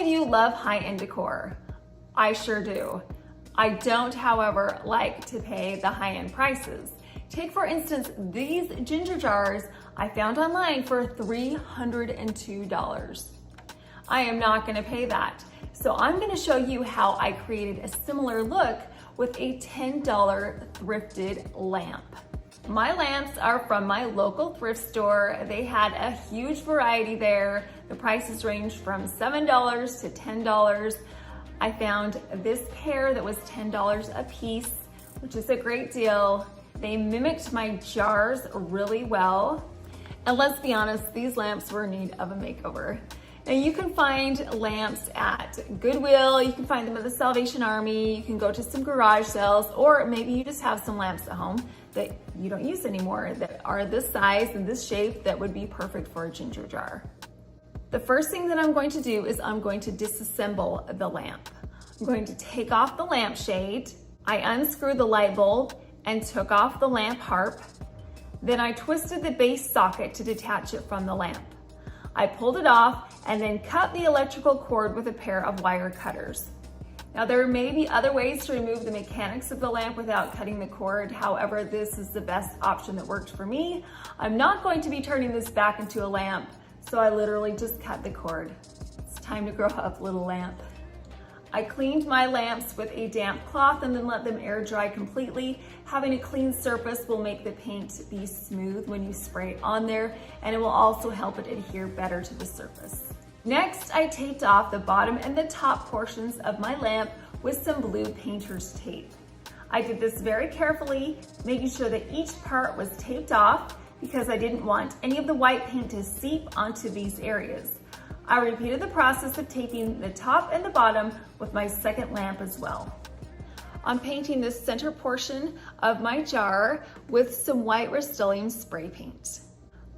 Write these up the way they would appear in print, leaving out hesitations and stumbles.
you love high-end decor. I sure do. I don't, however, like to pay the high-end prices. Take, for instance, these ginger jars I found online for $302. I am not gonna pay that. So I'm gonna show you how I created a similar look with a $10 thrifted lamp. My lamps are from my local thrift store. They had a huge variety there. The prices ranged from $7 to $10. I found this pair that was $10 a piece, which is a great deal. They mimicked my jars really well. And let's be honest, these lamps were in need of a makeover. Now you can find lamps at Goodwill, you can find them at the Salvation Army, you can go to some garage sales, or maybe you just have some lamps at home that you don't use anymore that are this size and this shape that would be perfect for a ginger jar. The first thing that I'm going to do is I'm going to disassemble the lamp. I'm going to take off the lampshade. I unscrewed the light bulb and took off the lamp harp. Then I twisted the base socket to detach it from the lamp. I pulled it off and then cut the electrical cord with a pair of wire cutters. Now there may be other ways to remove the mechanics of the lamp without cutting the cord. However, this is the best option that worked for me. I'm not going to be turning this back into a lamp, so I literally just cut the cord. It's time to grow up, little lamp. I cleaned my lamps with a damp cloth and then let them air dry completely. Having a clean surface will make the paint be smooth when you spray it on there, and it will also help it adhere better to the surface. Next, I taped off the bottom and the top portions of my lamp with some blue painter's tape. I did this very carefully, making sure that each part was taped off because I didn't want any of the white paint to seep onto these areas. I repeated the process of taping the top and the bottom with my second lamp as well. I'm painting this center portion of my jar with some white Rustoleum spray paint.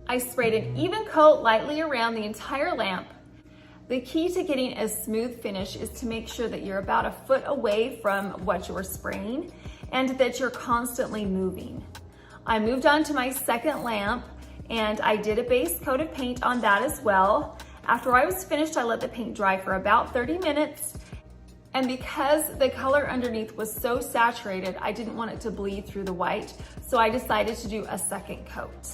I sprayed an even coat lightly around the entire lamp. The key to getting a smooth finish is to make sure that you're about a foot away from what you're spraying and that you're constantly moving. I moved on to my second lamp and I did a base coat of paint on that as well. After I was finished, I let the paint dry for about 30 minutes. And because the color underneath was so saturated, I didn't want it to bleed through the white, so I decided to do a second coat.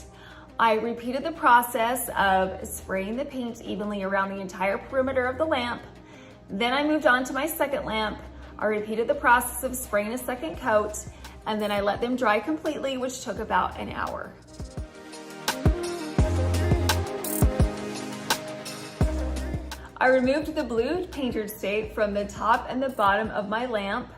I repeated the process of spraying the paint evenly around the entire perimeter of the lamp. Then I moved on to my second lamp. I repeated the process of spraying a second coat, and then I let them dry completely, which took about an hour. I removed the blue painter's tape from the top and the bottom of my lamp.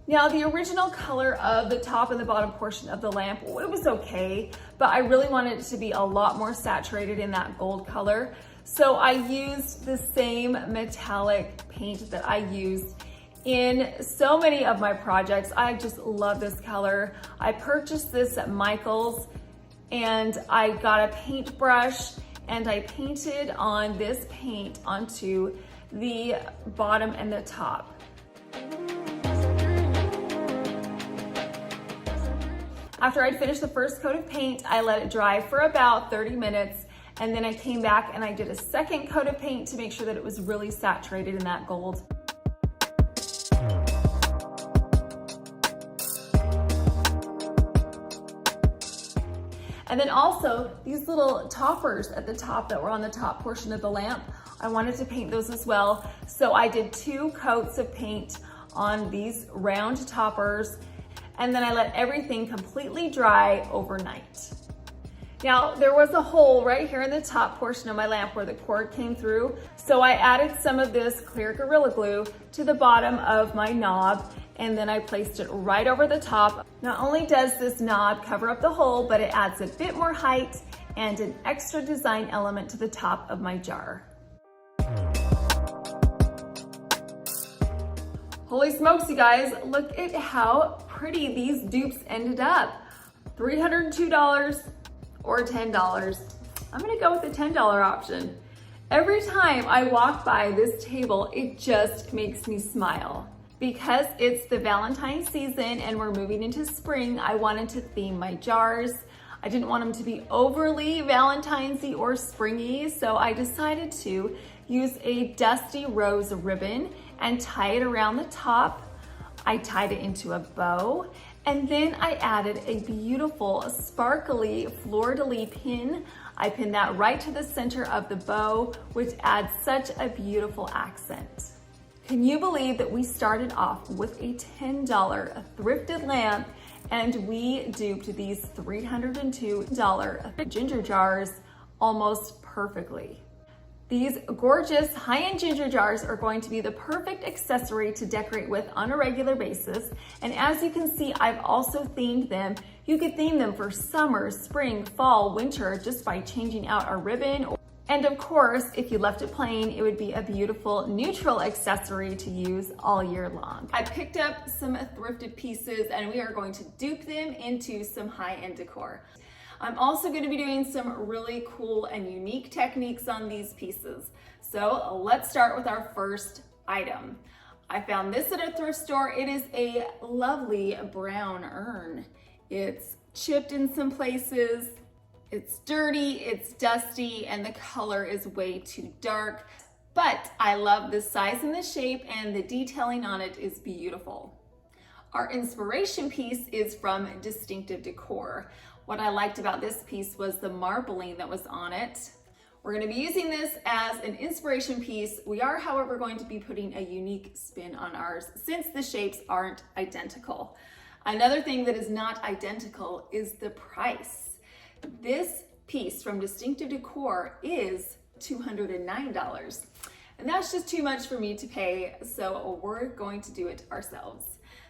Now the original color of the top and the bottom portion of the lamp, it was okay, but I really wanted it to be a lot more saturated in that gold color. So I used the same metallic paint that I used in so many of my projects. I just love this color. I purchased this at Michael's and I got a paintbrush and I painted on this paint onto the bottom and the top. After I'd finished the first coat of paint, I let it dry for about 30 minutes and then I came back and I did a second coat of paint to make sure that it was really saturated in that gold. And then also these little toppers at the top that were on the top portion of the lamp, I wanted to paint those as well. So I did 2 coats of paint on these round toppers, and then I let everything completely dry overnight. Now there was a hole right here in the top portion of my lamp where the cord came through. So I added some of this clear Gorilla Glue to the bottom of my knob, and then I placed it right over the top. Not only does this knob cover up the hole, but it adds a bit more height and an extra design element to the top of my jar. Holy smokes, you guys, look at how pretty these dupes ended up. $302 or $10. I'm gonna go with the $10 option. Every time I walk by this table, it just makes me smile. Because it's the Valentine's season and we're moving into spring, I wanted to theme my jars. I didn't want them to be overly Valentine's-y or springy, so I decided to use a dusty rose ribbon and tie it around the top. I tied it into a bow, and then I added a beautiful sparkly fleur-de-lis pin. I pinned that right to the center of the bow, which adds such a beautiful accent. Can you believe that we started off with a $10 thrifted lamp and we duped these $302 ginger jars almost perfectly? These gorgeous high-end ginger jars are going to be the perfect accessory to decorate with on a regular basis. And as you can see, I've also themed them. You could theme them for summer, spring, fall, winter, just by changing out a ribbon. And of course, if you left it plain, it would be a beautiful neutral accessory to use all year long. I picked up some thrifted pieces and we are going to dupe them into some high-end decor. I'm also going to be doing some really cool and unique techniques on these pieces. So let's start with our first item. I found this at a thrift store. It is a lovely brown urn. It's chipped in some places. It's dirty, it's dusty, and the color is way too dark, but I love the size and the shape, and the detailing on it is beautiful. Our inspiration piece is from Distinctive Decor. What I liked about this piece was the marbling that was on it. We're going to be using this as an inspiration piece. We are, however, going to be putting a unique spin on ours since the shapes aren't identical. Another thing that is not identical is the price. This piece from Distinctive Decor is $209, and that's just too much for me to pay, so we're going to do it ourselves.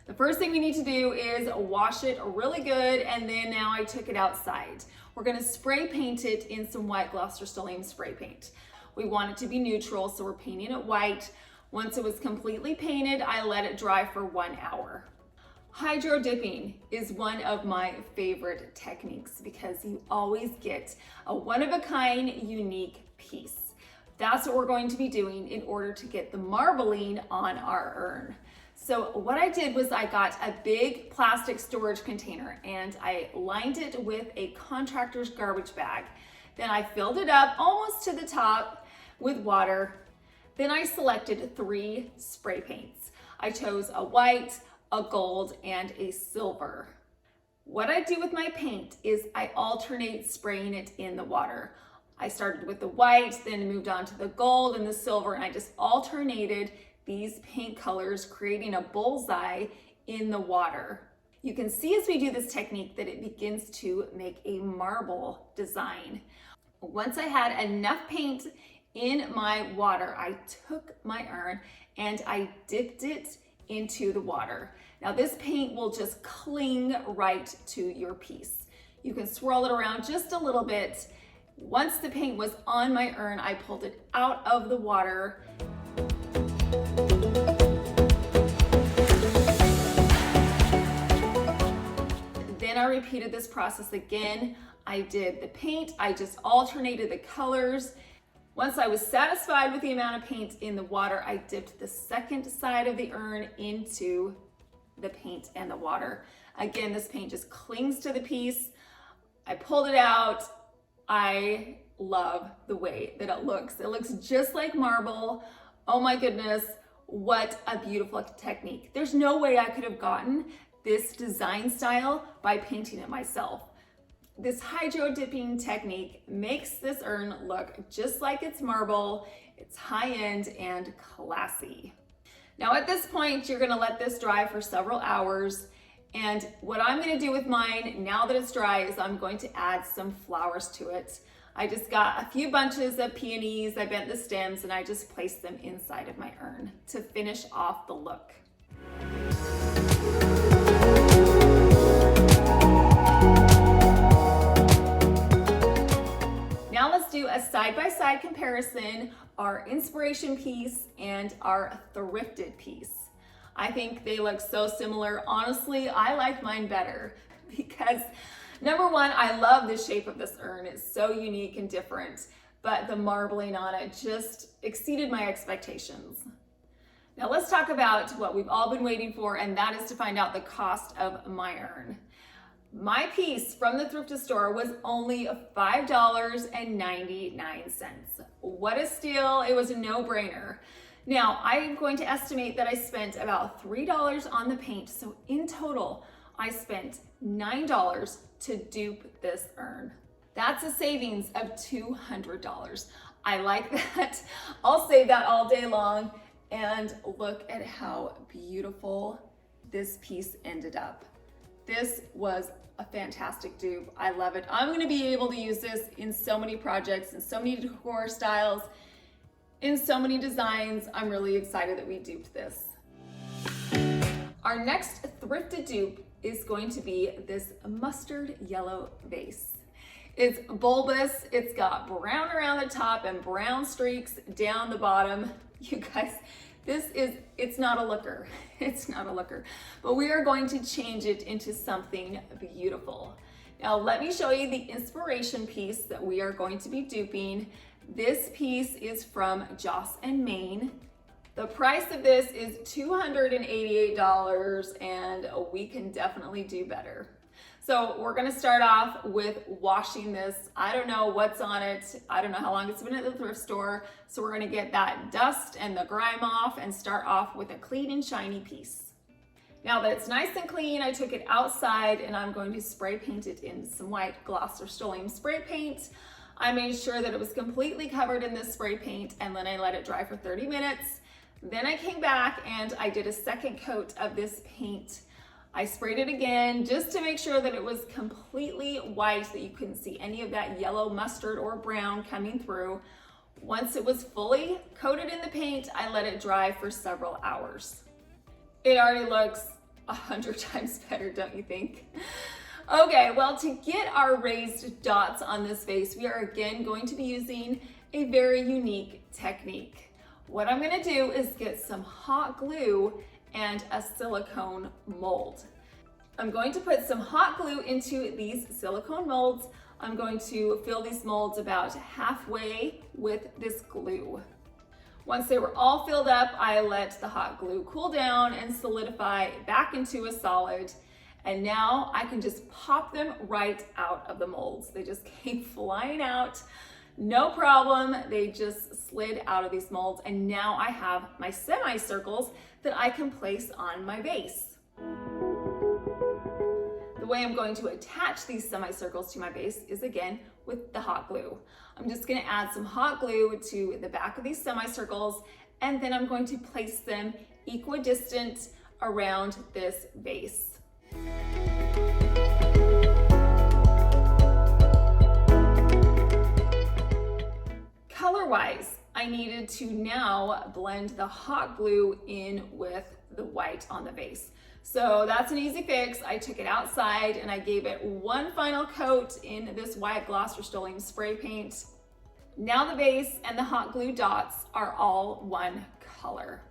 The first thing we need to do is wash it really good, and then now I took it outside. We're going to spray paint it in some white gloss Rustoleum spray paint. We want it to be neutral, so we're painting it white. Once it was completely painted, I let it dry for 1 hour. Hydro dipping is one of my favorite techniques because you always get a one-of-a-kind, unique piece. That's what we're going to be doing in order to get the marbling on our urn. So what I did was I got a big plastic storage container and I lined it with a contractor's garbage bag. Then I filled it up almost to the top with water. Then I selected 3 spray paints. I chose a white, a gold, and a silver. What I do with my paint is I alternate spraying it in the water. I started with the white, then moved on to the gold and the silver, and I just alternated these paint colors, creating a bullseye in the water. You can see as we do this technique that it begins to make a marble design. Once I had enough paint in my water, I took my urn and I dipped it into the water. Now this paint will just cling right to your piece. You can swirl it around just a little bit. Once the paint was on my urn, I pulled it out of the water. Then I repeated this process again. I did the paint, I just alternated the colors. Once I was satisfied with the amount of paint in the water, I dipped the second side of the urn into the paint and the water. Again, this paint just clings to the piece. I pulled it out. I love the way that it looks. It looks just like marble. Oh my goodness, what a beautiful technique. There's no way I could have gotten this design style by painting it myself. This hydro dipping technique makes this urn look just like it's marble. It's high-end and classy. Now at this point, you're gonna let this dry for several hours. And what I'm gonna do with mine, now that it's dry, is I'm going to add some flowers to it. I just got a few bunches of peonies, I bent the stems, and I just placed them inside of my urn to finish off the look. Now let's do a side-by-side comparison, our inspiration piece and our thrifted piece. I think they look so similar. Honestly, I like mine better because number one, I love the shape of this urn. It's so unique and different, but the marbling on it just exceeded my expectations. Now let's talk about what we've all been waiting for, and that is to find out the cost of my urn. My piece from the thrift store was only $5.99. What a steal. It was a no-brainer. Now, I'm going to estimate that I spent about $3 on the paint. So in total, I spent $9 to dupe this urn. That's a savings of $200. I like that. I'll save that all day long. And look at how beautiful this piece ended up. This was a fantastic dupe. I love it. I'm gonna be able to use this in so many projects, in so many decor styles, in so many designs. I'm really excited that we duped this. Our next thrifted dupe is going to be this mustard yellow vase. It's bulbous, it's got brown around the top and brown streaks down the bottom. You guys, it's not a looker. It's not a looker, but we are going to change it into something beautiful. Now, let me show you the inspiration piece that we are going to be duping. This piece is from Joss & Main. The price of this is $288, and we can definitely do better. So we're gonna start off with washing this. I don't know what's on it. I don't know how long it's been at the thrift store. So we're gonna get that dust and the grime off and start off with a clean and shiny piece. Now that it's nice and clean, I took it outside and I'm going to spray paint it in some white gloss Rustoleum spray paint. I made sure that it was completely covered in this spray paint, and then I let it dry for 30 minutes. Then I came back and I did a second coat of this paint. I sprayed it again just to make sure that it was completely white, that you couldn't see any of that yellow mustard or brown coming through. Once it was fully coated in the paint, I let it dry for several hours. It already looks 100 times better, don't you think? Okay, well, to get our raised dots on this vase, we are again going to be using a very unique technique. What I'm gonna do is get some hot glue and a silicone mold. I'm going to put some hot glue into these silicone molds. I'm going to fill these molds about halfway with this glue. Once they were all filled up, I let the hot glue cool down and solidify back into a solid. And now I can just pop them right out of the molds. They just came flying out. No problem, they just slid out of these molds, and now I have my semicircles that I can place on my vase. The way I'm going to attach these semicircles to my vase is again with the hot glue. I'm just gonna add some hot glue to the back of these semicircles, and then I'm going to place them equidistant around this vase. Color-wise, I needed to now blend the hot glue in with the white on the vase. So that's an easy fix. I took it outside and I gave it one final coat in this white gloss Rustoleum spray paint. Now the vase and the hot glue dots are all one color.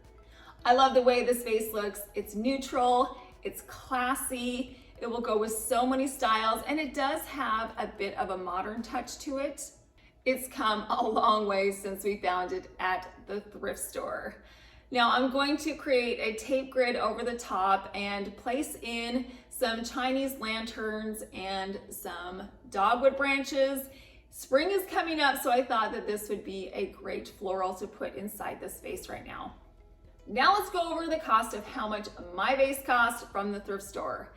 I love the way this vase looks. It's neutral, it's classy, it will go with so many styles, and it does have a bit of a modern touch to it. It's come a long way since we found it at the thrift store. Now I'm going to create a tape grid over the top and place in some Chinese lanterns and some dogwood branches. Spring is coming up, so I thought that this would be a great floral to put inside this vase right now. Now let's go over the cost of how much my vase cost from the thrift store.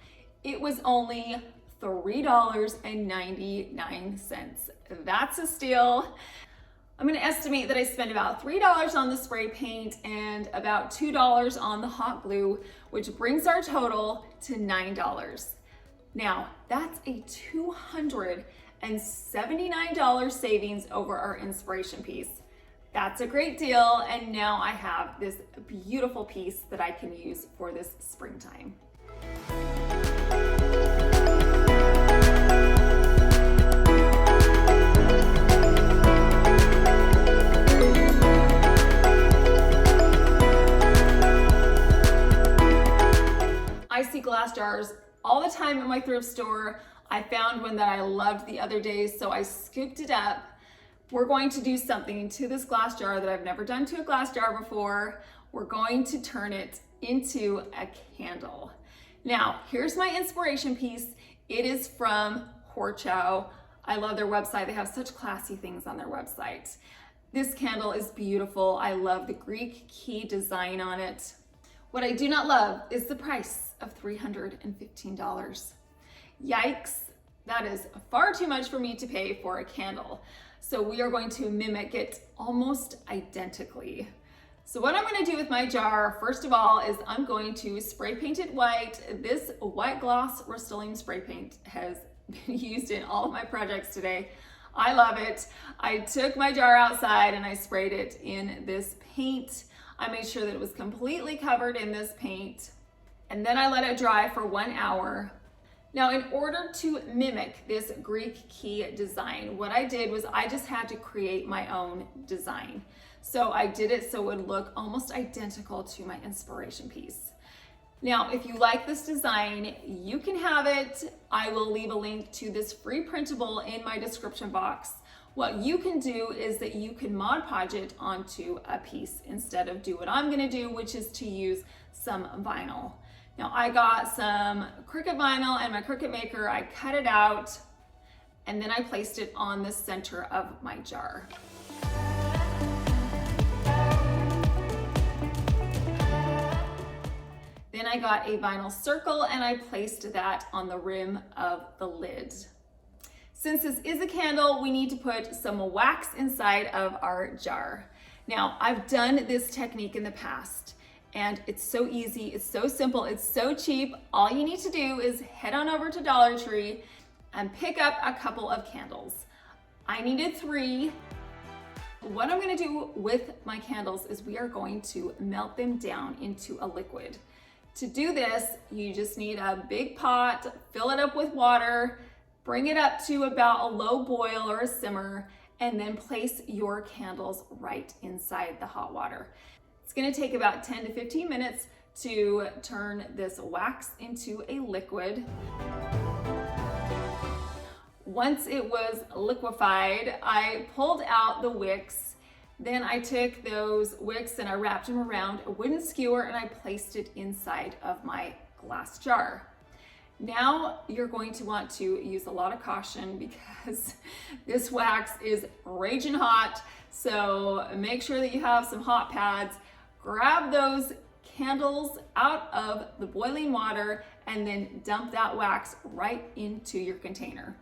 It was only $3.99. That's a steal. I'm gonna estimate that I spent about $3 on the spray paint and about $2 on the hot glue, which brings our total to $9. Now, that's a $279 savings over our inspiration piece. That's a great deal, and now I have this beautiful piece that I can use for this springtime. I see glass jars all the time in my thrift store. I found one that I loved the other day, so I scooped it up. We're going to do something to this glass jar that I've never done to a glass jar before. we're going to turn it into a candle. Now, here's my inspiration piece. It is from Horchow. I love their website. They have such classy things on their website. This candle is beautiful. I love the Greek key design on it. What I do not love is the price of $315. Yikes, that is far too much for me to pay for a candle. So we are going to mimic it almost identically. So what I'm going to do with my jar, first of all, is I'm going to spray paint it white. This white gloss Rustoleum spray paint has been used in all of my projects today. I love it. I took my jar outside and I sprayed it in this paint. I made sure that it was completely covered in this paint, and then I let it dry for 1 hour. Now, in order to mimic this Greek key design, what I did was I just had to create my own design. So I did it so it would look almost identical to my inspiration piece. Now, if you like this design, you can have it. I will leave a link to this free printable in my description box. What you can do is that you can Mod Podge it onto a piece instead of do what I'm gonna do, which is to use some vinyl. Now, I got some Cricut vinyl and my Cricut maker. I cut it out and then I placed it on the center of my jar. Then I got a vinyl circle and I placed that on the rim of the lid. Since this is a candle, we need to put some wax inside of our jar. Now, I've done this technique in the past and it's so easy, it's so simple, it's so cheap. All you need to do is head on over to Dollar Tree and pick up a couple of candles. I needed 3. What I'm gonna do with my candles is we are going to melt them down into a liquid. To do this, you just need a big pot, fill it up with water, bring it up to about a low boil or a simmer, and then place your candles right inside the hot water. It's gonna take about 10 to 15 minutes to turn this wax into a liquid. Once it was liquefied, I pulled out the wicks. Then I took those wicks and I wrapped them around a wooden skewer and I placed it inside of my glass jar. Now you're going to want to use a lot of caution because this wax is raging hot. So make sure that you have some hot pads. Grab those candles out of the boiling water and then dump that wax right into your container.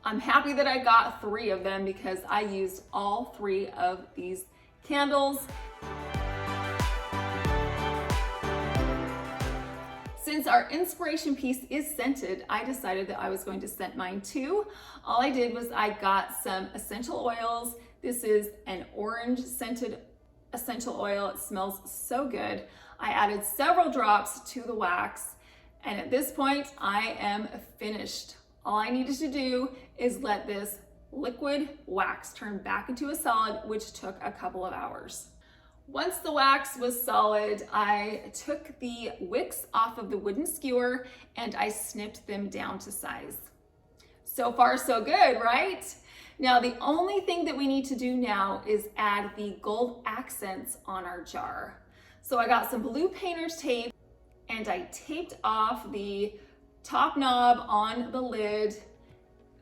I'm happy that I got 3 of them because I used all 3 of these candles. Since our inspiration piece is scented, I decided that I was going to scent mine too. All I did was I got some essential oils. This is an orange scented essential oil. It smells so good. I added several drops to the wax, and at this point I am finished. All I needed to do is let this liquid wax turn back into a solid, which took a couple of hours. Once the wax was solid, I took the wicks off of the wooden skewer and I snipped them down to size. So far, so good, right? Now, the only thing that we need to do now is add the gold accents on our jar. So I got some blue painter's tape and I taped off the top knob on the lid.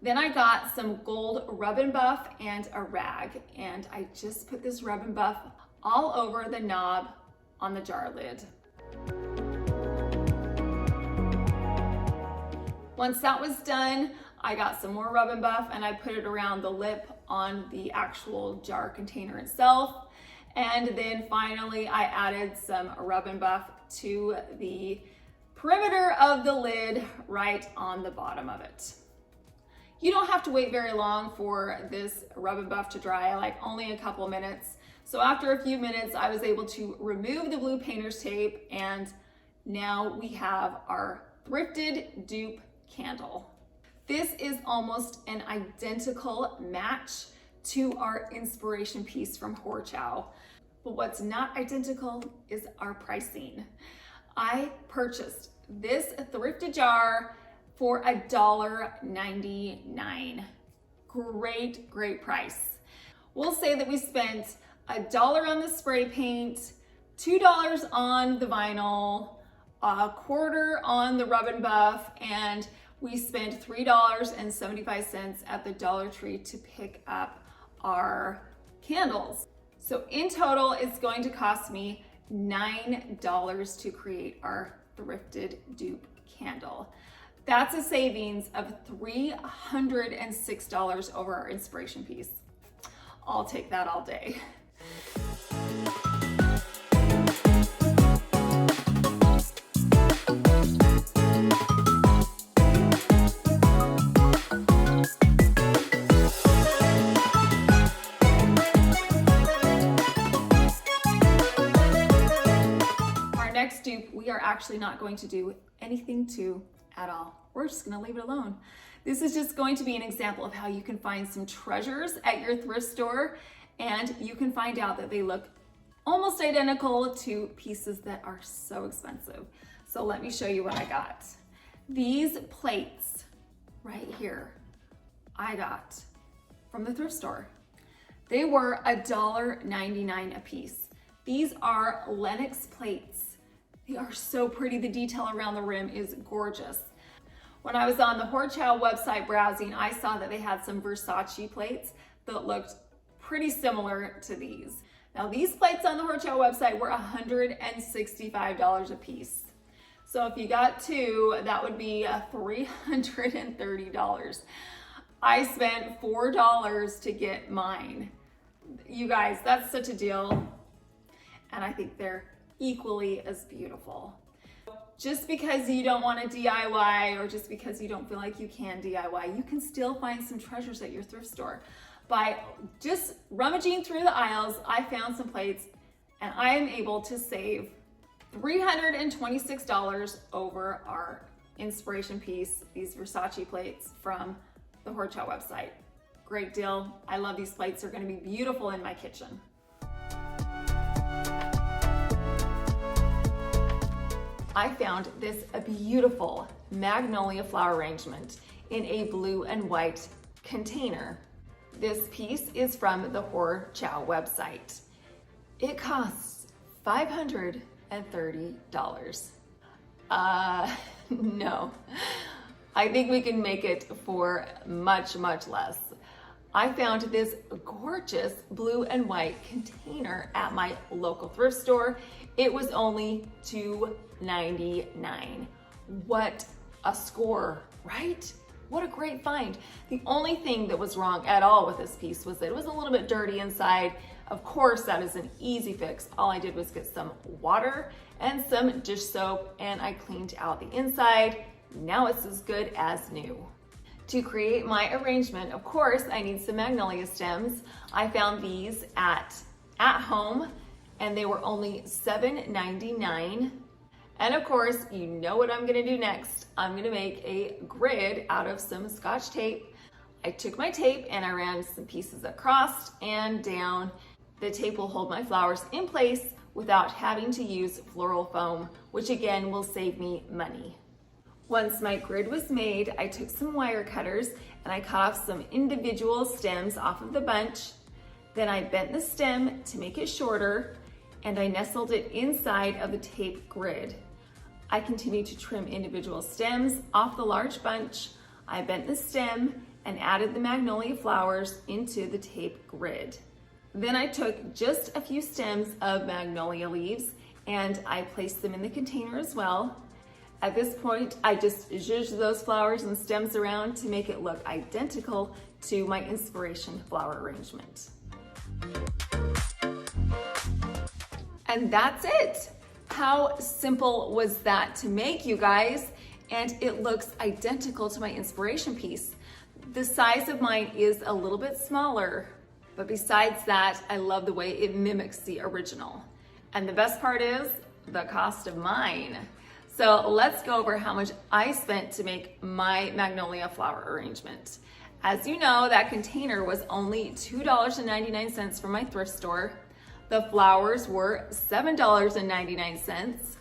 Then I got some gold rub and buff and a rag, and I just put this rub and buff all over the knob on the jar lid. Once that was done, I got some more rub and buff and I put it around the lip on the actual jar container itself. And then finally I added some rub and buff to the perimeter of the lid right on the bottom of it. You don't have to wait very long for this rub and buff to dry, like only a couple minutes. So after a few minutes, I was able to remove the blue painter's tape, and now we have our thrifted dupe candle. This is almost an identical match to our inspiration piece from Horchow. But what's not identical is our pricing. I purchased this thrifted jar for $1.99. Great, great price. We'll say that we spent $1 on the spray paint, $2 on the vinyl, a quarter on the rub and buff, and we spent $3.75 at the Dollar Tree to pick up our candles. So in total, it's going to cost me $9 to create our thrifted dupe candle. That's a savings of $306 over our inspiration piece. I'll take that all day. Next dupe, we are actually not going to do anything to at all. We're just gonna leave it alone. This is just going to be an example of how you can find some treasures at your thrift store, and you can find out that they look almost identical to pieces that are so expensive. So let me show you what I got. These plates right here, I got from the thrift store. They were $1.99 a piece. These are Lenox plates. They are so pretty. The detail around the rim is gorgeous. When I was on the Horchow website browsing, I saw that they had some Versace plates that looked pretty similar to these. Now these plates on the Horchow website were $165 a piece. So if you got two, that would be $330. I spent $4 to get mine. You guys, that's such a deal. And I think they're equally as beautiful. Just because you don't want to DIY, or just because you don't feel like you can DIY, you can still find some treasures at your thrift store. By just rummaging through the aisles, I found some plates, and I am able to save $326 over our inspiration piece, these Versace plates from the Horchow website. Great deal. I love these plates. They're going to be beautiful in my kitchen. I found this beautiful magnolia flower arrangement in a blue and white container. This piece is from the Horchow website. It costs $530. No, I think we can make it for much, much less. I found this gorgeous blue and white container at my local thrift store. It was only $2.99. What a score, right? What a great find. The only thing that was wrong at all with this piece was that it was a little bit dirty inside. Of course, that is an easy fix. All I did was get some water and some dish soap, and I cleaned out the inside. Now it's as good as new. To create my arrangement, of course, I need some magnolia stems. I found these at home, and they were only $7.99. And of course, you know what I'm gonna do next. I'm gonna make a grid out of some Scotch tape. I took my tape and I ran some pieces across and down. The tape will hold my flowers in place without having to use floral foam, which again will save me money. Once my grid was made, I took some wire cutters and I cut off some individual stems off of the bunch. Then I bent the stem to make it shorter, and I nestled it inside of the tape grid. I continued to trim individual stems off the large bunch. I bent the stem and added the magnolia flowers into the tape grid. Then I took just a few stems of magnolia leaves and I placed them in the container as well. At this point, I just zhuzhed those flowers and stems around to make it look identical to my inspiration flower arrangement. And that's it. How simple was that to make, you guys? And it looks identical to my inspiration piece. The size of mine is a little bit smaller, but besides that, I love the way it mimics the original. And the best part is the cost of mine. So let's go over how much I spent to make my magnolia flower arrangement. As you know, that container was only $2.99 from my thrift store. The flowers were $7.99.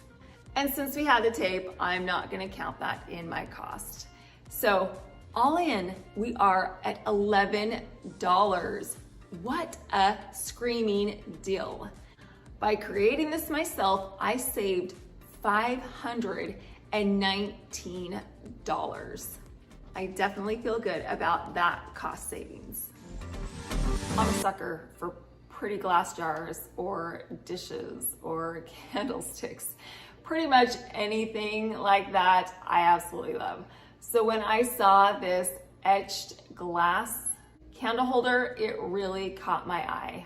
And since we had the tape, I'm not gonna count that in my cost. So all in, we are at $11. What a screaming deal. By creating this myself, I saved $519. I definitely feel good about that cost savings. I'm a sucker for pretty glass jars or dishes or candlesticks. Pretty much anything like that I absolutely love. So when I saw this etched glass candle holder, it really caught my eye.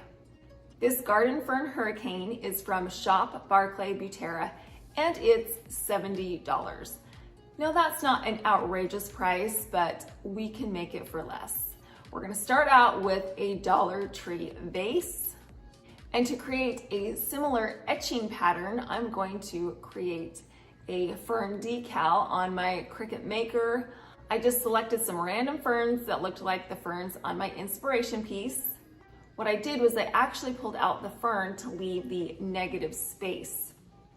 This garden fern hurricane is from Shop Barclay Butera, and it's $70. Now that's not an outrageous price, but we can make it for less. We're gonna start out with a Dollar Tree vase. And to create a similar etching pattern, I'm going to create a fern decal on my Cricut Maker. I just selected some random ferns that looked like the ferns on my inspiration piece. What I did was I actually pulled out the fern to leave the negative space.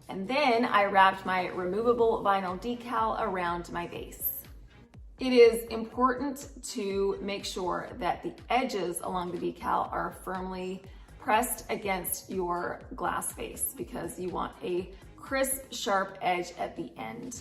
And then I wrapped my removable vinyl decal around my base. It is important to make sure that the edges along the decal are firmly pressed against your glass base because you want a crisp, sharp edge at the end.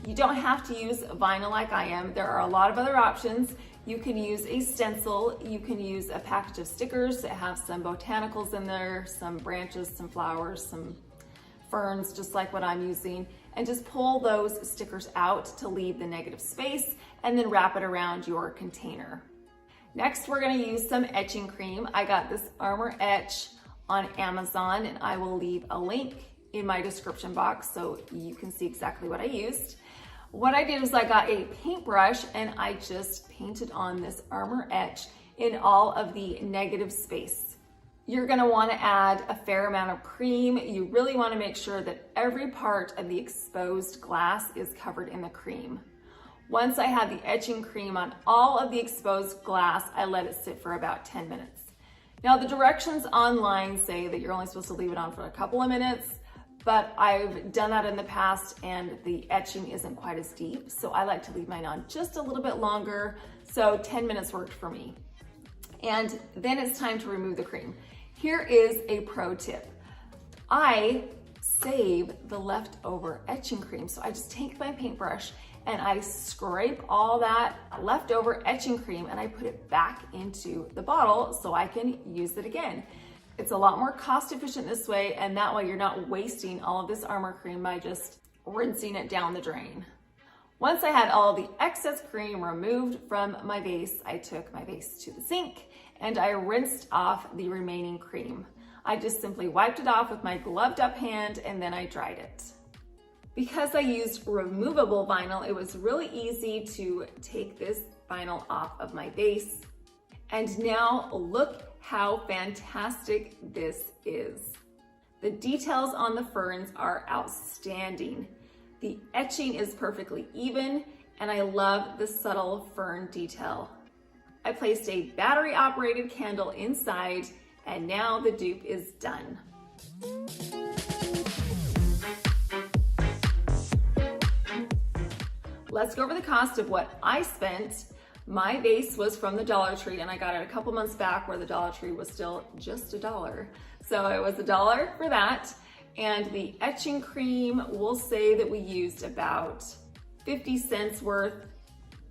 You don't have to use vinyl like I am. There are a lot of other options. You can use a stencil, you can use a package of stickers that have some botanicals in there, some branches, some flowers, some ferns, just like what I'm using, and just pull those stickers out to leave the negative space and then wrap it around your container. Next, we're gonna use some etching cream. I got this Armor Etch on Amazon, and I will leave a link in my description box so you can see exactly what I used. What I did was I got a paintbrush and I just painted on this Armor Etch in all of the negative space. You're gonna wanna add a fair amount of cream. You really wanna make sure that every part of the exposed glass is covered in the cream. Once I had the etching cream on all of the exposed glass, I let it sit for about 10 minutes. Now the directions online say that you're only supposed to leave it on for a couple of minutes, but I've done that in the past and the etching isn't quite as deep, so I like to leave mine on just a little bit longer, so 10 minutes worked for me. And then it's time to remove the cream. Here is a pro tip. I save the leftover etching cream, so I just take my paintbrush and I scrape all that leftover etching cream and I put it back into the bottle so I can use it again. It's a lot more cost efficient this way, and that way you're not wasting all of this armor cream by just rinsing it down the drain. Once I had all the excess cream removed from my vase, I took my vase to the sink and I rinsed off the remaining cream. I just simply wiped it off with my gloved up hand and then I dried it. Because I used removable vinyl, it was really easy to take this vinyl off of my vase. And now look how fantastic this is. The details on the ferns are outstanding. The etching is perfectly even, and I love the subtle fern detail. I placed a battery-operated candle inside, and now the dupe is done. Let's go over the cost of what I spent. My vase was from the Dollar Tree, and I got it a couple months back where the Dollar Tree was still just $1. So it was $1 for that. And the etching cream, we'll say that we used about 50 cents worth.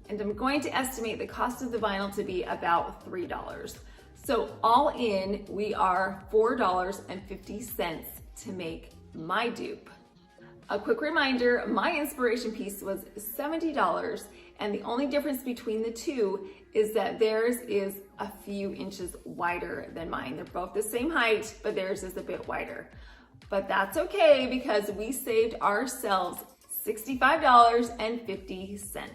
And I'm going to estimate the cost of the vinyl to be about $3. So all in, we are $4.50 to make my dupe. A quick reminder, my inspiration piece was $70, and the only difference between the two is that theirs is a few inches wider than mine. They're both the same height, but theirs is a bit wider. But that's okay because we saved ourselves $65.50.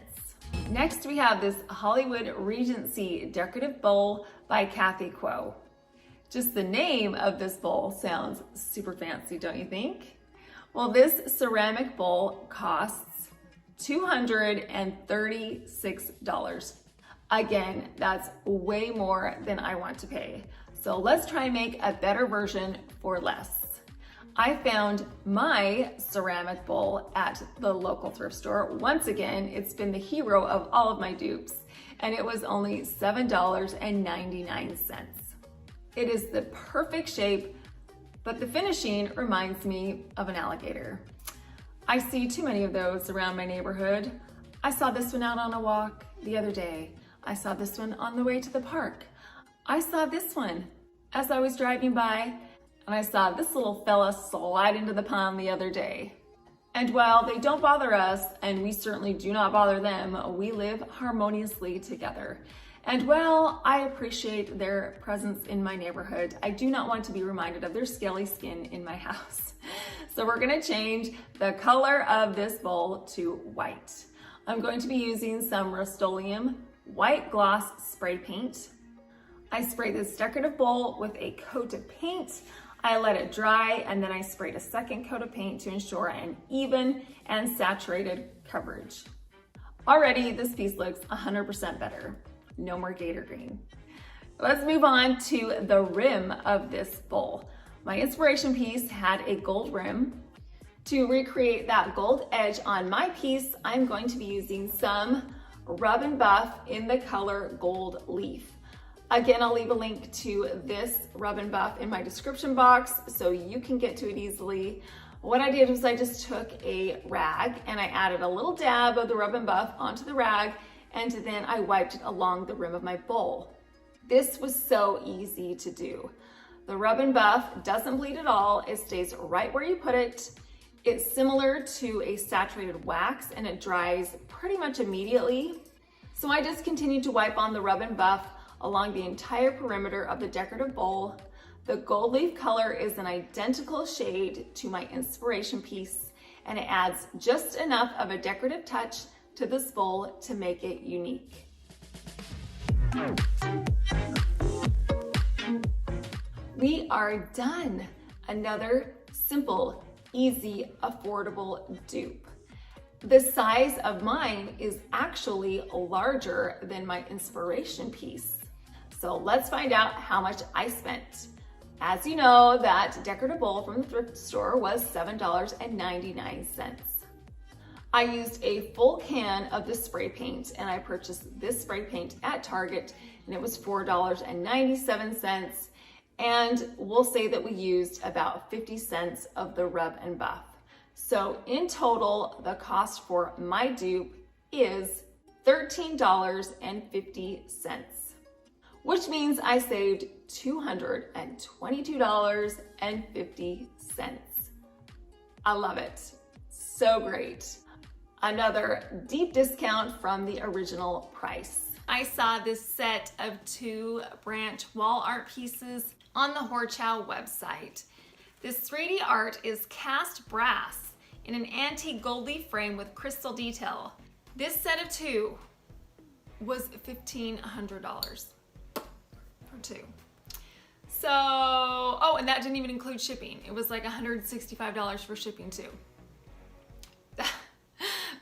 Next, we have this Hollywood Regency decorative bowl by Kathy Kuo. Just the name of this bowl sounds super fancy, don't you think? Well, this ceramic bowl costs $236. Again, that's way more than I want to pay. So let's try and make a better version for less. I found my ceramic bowl at the local thrift store. Once again, it's been the hero of all of my dupes, and it was only $7.99. It is the perfect shape, but the finishing reminds me of an alligator. I see too many of those around my neighborhood. I saw this one out on a walk the other day. I saw this one on the way to the park. I saw this one as I was driving by, and I saw this little fella slide into the pond the other day. And while they don't bother us, and we certainly do not bother them, we live harmoniously together. And while I appreciate their presence in my neighborhood, I do not want to be reminded of their scaly skin in my house. So we're gonna change the color of this bowl to white. I'm going to be using some Rustoleum white gloss spray paint. I sprayed this decorative bowl with a coat of paint. I let it dry, and then I sprayed a second coat of paint to ensure an even and saturated coverage. Already, this piece looks 100% better. No more gator green. Let's move on to the rim of this bowl. My inspiration piece had a gold rim. To recreate that gold edge on my piece, I'm going to be using some Rub and Buff in the color Gold Leaf. Again, I'll leave a link to this Rub and Buff in my description box so you can get to it easily. What I did was I just took a rag and I added a little dab of the Rub and Buff onto the rag, and then I wiped it along the rim of my bowl. This was so easy to do. The Rub and Buff doesn't bleed at all. It stays right where you put it. It's similar to a saturated wax and it dries pretty much immediately. So I just continued to wipe on the Rub and Buff along the entire perimeter of the decorative bowl. The gold leaf color is an identical shade to my inspiration piece, and it adds just enough of a decorative touch to this bowl to make it unique. We are done. Another simple, easy, affordable dupe. The size of mine is actually larger than my inspiration piece. So let's find out how much I spent. As you know, that decorative bowl from the thrift store was $7.99. I used a full can of the spray paint, and I purchased this spray paint at Target, and it was $4.97. And we'll say that we used about 50 cents of the Rub and Buff. So in total, the cost for my dupe is $13.50, which means I saved $222.50. I love it. So great. Another deep discount from the original price. I saw this set of 2 branch wall art pieces on the Horchow website. This 3D art is cast brass in an antique gold leaf frame with crystal detail. This set of 2 was $1,500 for 2. So, oh, and that didn't even include shipping. It was like $165 for shipping too.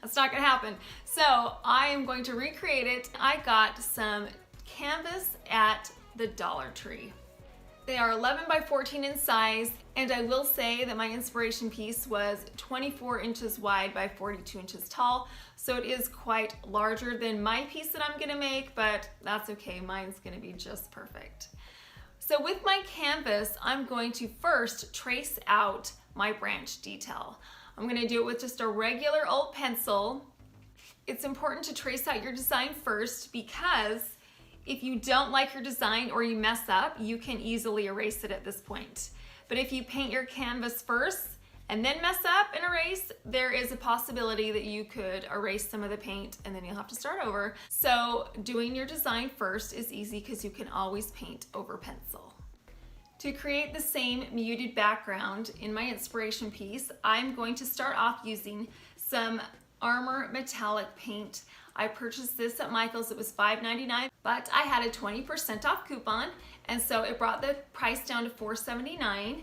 That's not gonna happen. So I am going to recreate it. I got some canvas at the Dollar Tree. They are 11 by 14 in size, and I will say that my inspiration piece was 24 inches wide by 42 inches tall, so it is quite larger than my piece that I'm gonna make, but that's okay, mine's gonna be just perfect. So with my canvas, I'm going to first trace out my branch detail. I'm gonna do it with just a regular old pencil. It's important to trace out your design first, because if you don't like your design or you mess up, you can easily erase it at this point. But if you paint your canvas first and then mess up and erase, there is a possibility that you could erase some of the paint and then you'll have to start over. So doing your design first is easy because you can always paint over pencil. To create the same muted background in my inspiration piece, I'm going to start off using some Armor metallic paint. I purchased this at Michael's. It was $5.99, but I had a 20% off coupon, and so it brought the price down to $4.79.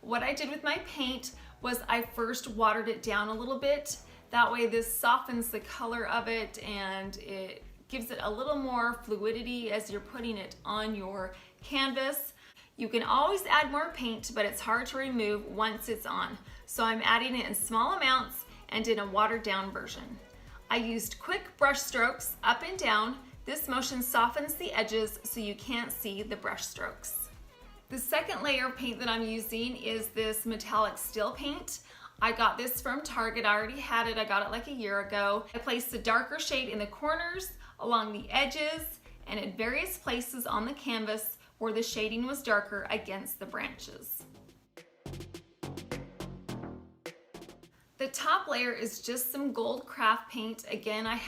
What I did with my paint was I first watered it down a little bit. That way this softens the color of it and it gives it a little more fluidity as you're putting it on your canvas. You can always add more paint, but it's hard to remove once it's on. So I'm adding it in small amounts and in a watered down version. I used quick brush strokes up and down. This motion softens the edges so you can't see the brush strokes. The second layer of paint that I'm using is this metallic steel paint. I got this from Target. I already had it. I got it like a year ago. I placed the darker shade in the corners, along the edges, and at various places on the canvas where the shading was darker against the branches. The top layer is just some gold craft paint. Again, I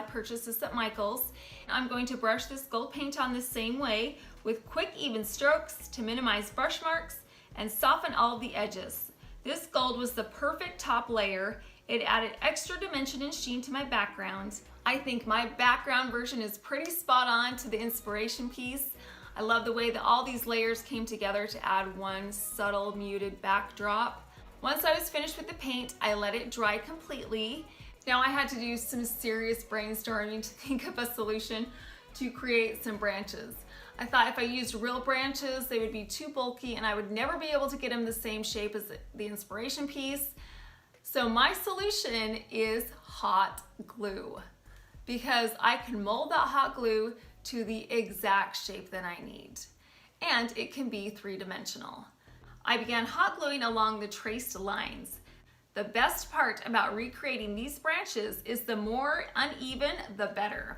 purchased this at Michael's. I'm going to brush this gold paint on the same way with quick even strokes to minimize brush marks and soften all of the edges. This gold was the perfect top layer. It added extra dimension and sheen to my background. I think my background version is pretty spot on to the inspiration piece. I love the way that all these layers came together to add one subtle muted backdrop. Once I was finished with the paint, I let it dry completely. Now I had to do some serious brainstorming to think of a solution to create some branches. I thought if I used real branches, they would be too bulky and I would never be able to get them the same shape as the inspiration piece. So my solution is hot glue, because I can mold that hot glue to the exact shape that I need. And it can be three-dimensional. I began hot gluing along the traced lines. The best part about recreating these branches is the more uneven, the better.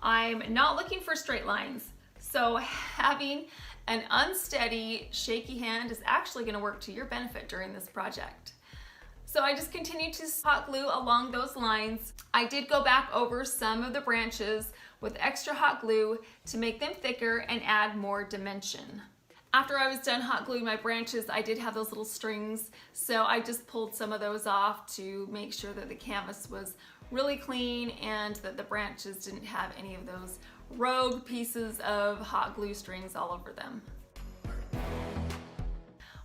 I'm not looking for straight lines, so having an unsteady, shaky hand is actually going to work to your benefit during this project. So I just continued to hot glue along those lines. I did go back over some of the branches with extra hot glue to make them thicker and add more dimension. After I was done hot gluing my branches, I did have those little strings, so I just pulled some of those off to make sure that the canvas was really clean and that the branches didn't have any of those rogue pieces of hot glue strings all over them.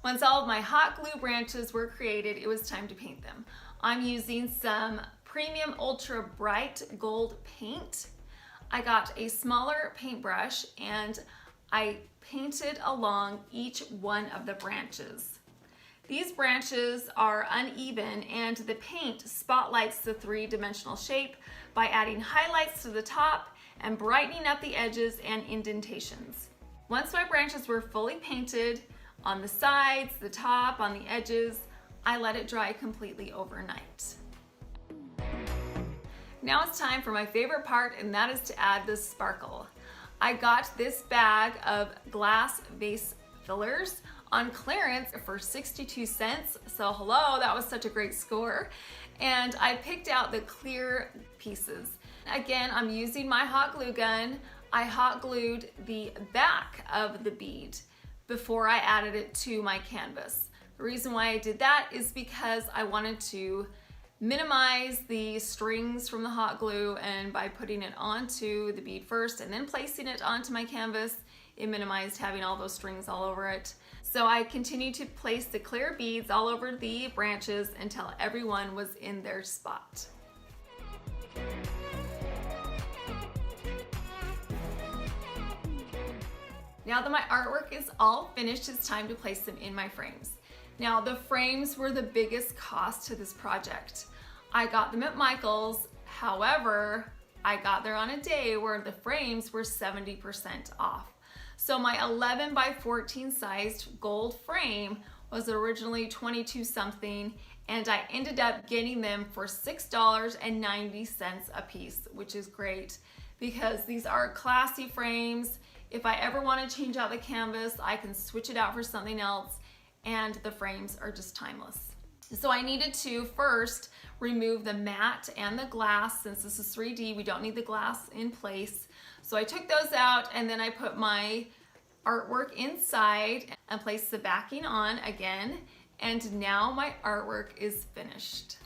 Once all of my hot glue branches were created, it was time to paint them. I'm using some premium ultra bright gold paint. I got a smaller paintbrush and I painted along each one of the branches. These branches are uneven and the paint spotlights the three-dimensional shape by adding highlights to the top and brightening up the edges and indentations. Once my branches were fully painted on the sides, the top, on the edges, I let it dry completely overnight. Now it's time for my favorite part, and that is to add the sparkle. I got this bag of glass vase fillers on clearance for 62 cents. So hello, that was such a great score. And I picked out the clear pieces. Again, I'm using my hot glue gun. I hot glued the back of the bead before I added it to my canvas. The reason why I did that is because I wanted to minimize the strings from the hot glue, and by putting it onto the bead first and then placing it onto my canvas, it minimized having all those strings all over it. So I continued to place the clear beads all over the branches until everyone was in their spot. Now that my artwork is all finished, it's time to place them in my frames. Now, the frames were the biggest cost to this project. I got them at Michael's. However, I got there on a day where the frames were 70% off. So my 11 by 14 sized gold frame was originally 22 something, and I ended up getting them for $6.90 a piece, which is great because these are classy frames. If I ever want to change out the canvas, I can switch it out for something else, and the frames are just timeless. So I needed to first remove the matte and the glass. Since this is 3D, we don't need the glass in place. So I took those out, and then I put my artwork inside and placed the backing on again, and now my artwork is finished.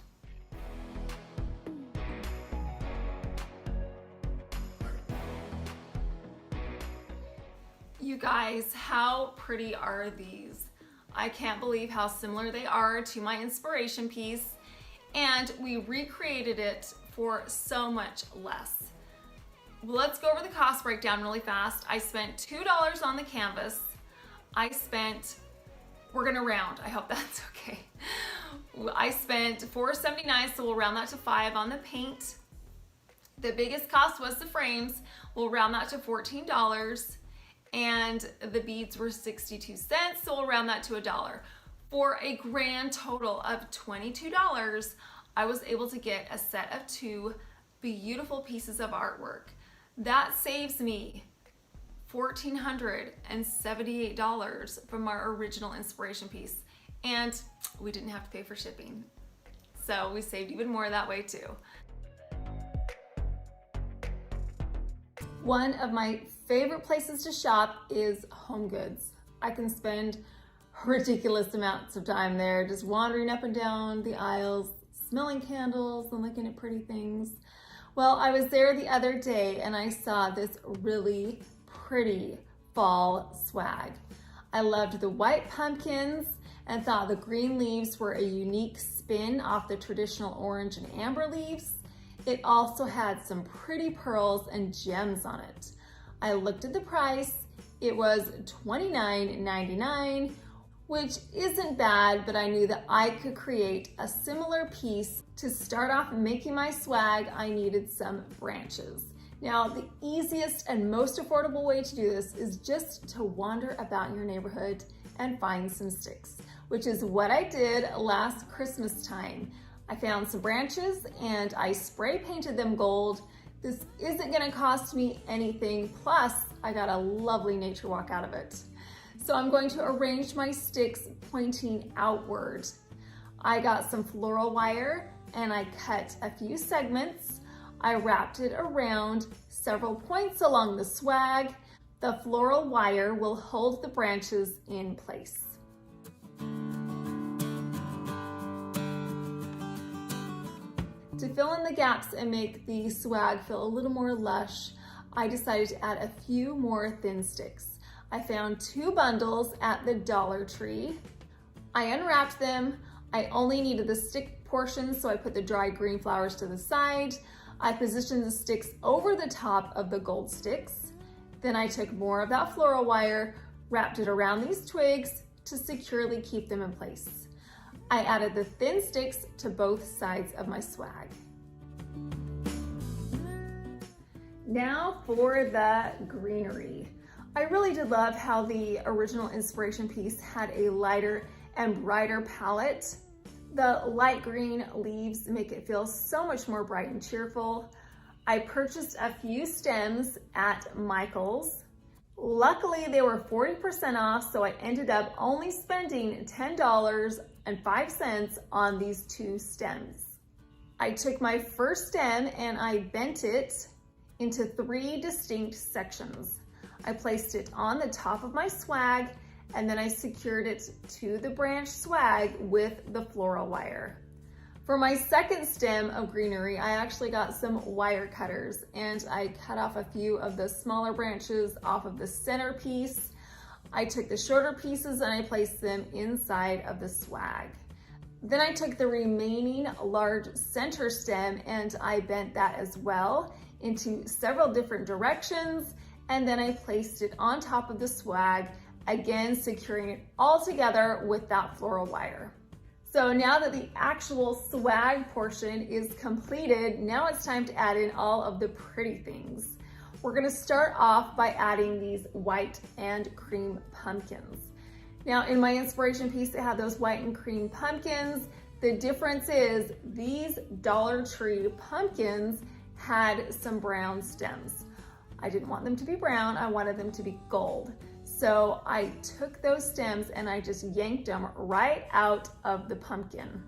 You guys, how pretty are these? I can't believe how similar they are to my inspiration piece, and we recreated it for so much less. Let's go over the cost breakdown really fast. I spent $2 on the canvas. We're gonna round, I hope that's okay. I spent $4.79, so we'll round that to $5 on the paint. The biggest cost was the frames. We'll round that to $14. and the beads were 62 cents, so we'll round that to $1. For a grand total of $22, I was able to get a set of 2 beautiful pieces of artwork. That saves me $1,478 from our original inspiration piece, and we didn't have to pay for shipping. So we saved even more that way too. One of my favorite places to shop is Home Goods. I can spend ridiculous amounts of time there just wandering up and down the aisles, smelling candles and looking at pretty things. Well, I was there the other day and I saw this really pretty fall swag. I loved the white pumpkins and thought the green leaves were a unique spin off the traditional orange and amber leaves. It also had some pretty pearls and gems on it. I looked at the price. It was $29.99, which isn't bad, but I knew that I could create a similar piece. To start off making my swag, I needed some branches. Now, the easiest and most affordable way to do this is just to wander about your neighborhood and find some sticks, which is what I did last Christmas time. I found some branches and I spray painted them gold. This isn't gonna cost me anything, plus I got a lovely nature walk out of it. So I'm going to arrange my sticks pointing outward. I got some floral wire and I cut a few segments. I wrapped it around several points along the swag. The floral wire will hold the branches in place. To fill in the gaps and make the swag feel a little more lush, I decided to add a few more thin sticks. I found 2 bundles at the Dollar Tree. I unwrapped them. I only needed the stick portion, so I put the dried green flowers to the side. I positioned the sticks over the top of the gold sticks. Then I took more of that floral wire, wrapped it around these twigs to securely keep them in place. I added the thin sticks to both sides of my swag. Now for the greenery. I really did love how the original inspiration piece had a lighter and brighter palette. The light green leaves make it feel so much more bright and cheerful. I purchased a few stems at Michael's. Luckily, they were 40% off, so I ended up only spending $10.05 on these 2 stems. I took my first stem and I bent it into 3 distinct sections. I placed it on the top of my swag and then I secured it to the branch swag with the floral wire. For my second stem of greenery, I actually got some wire cutters and I cut off a few of the smaller branches off of the center piece. I took the shorter pieces and I placed them inside of the swag. Then I took the remaining large center stem and I bent that as well into several different directions, and then I placed it on top of the swag, again securing it all together with that floral wire. So now that the actual swag portion is completed, now it's time to add in all of the pretty things. We're gonna start off by adding these white and cream pumpkins. Now in my inspiration piece, it had those white and cream pumpkins. The difference is these Dollar Tree pumpkins had some brown stems. I didn't want them to be brown, I wanted them to be gold. So I took those stems and I just yanked them right out of the pumpkin.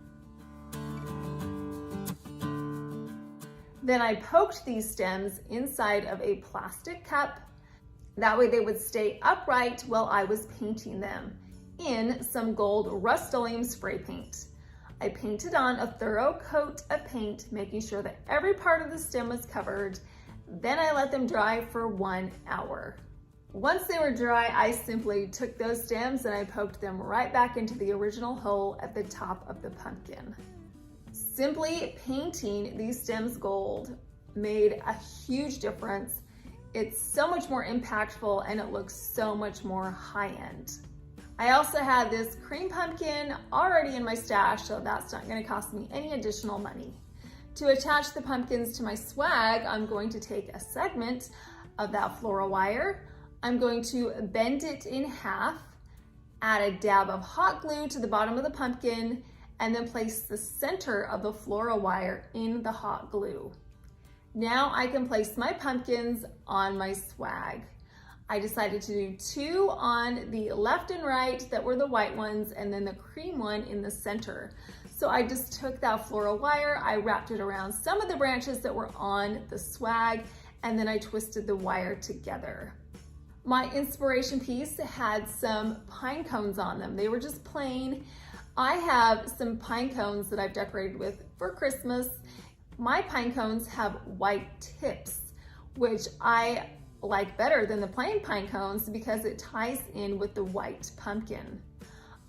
Then I poked these stems inside of a plastic cup. That way they would stay upright while I was painting them in some gold Rustoleum spray paint. I painted on a thorough coat of paint, making sure that every part of the stem was covered. Then I let them dry for 1 hour. Once they were dry, I simply took those stems and I poked them right back into the original hole at the top of the pumpkin. Simply painting these stems gold made a huge difference. It's so much more impactful and it looks so much more high-end. I also had this cream pumpkin already in my stash, so that's not going to cost me any additional money. To attach the pumpkins to my swag, I'm going to take a segment of that floral wire. I'm going to bend it in half, add a dab of hot glue to the bottom of the pumpkin, and then place the center of the floral wire in the hot glue. Now I can place my pumpkins on my swag. I decided to do 2 on the left and right that were the white ones, and then the cream one in the center. So I just took that floral wire, I wrapped it around some of the branches that were on the swag, and then I twisted the wire together. My inspiration piece had some pine cones on them. They were just plain. I have some pine cones that I've decorated with for Christmas. My pine cones have white tips, which I like better than the plain pine cones because it ties in with the white pumpkin.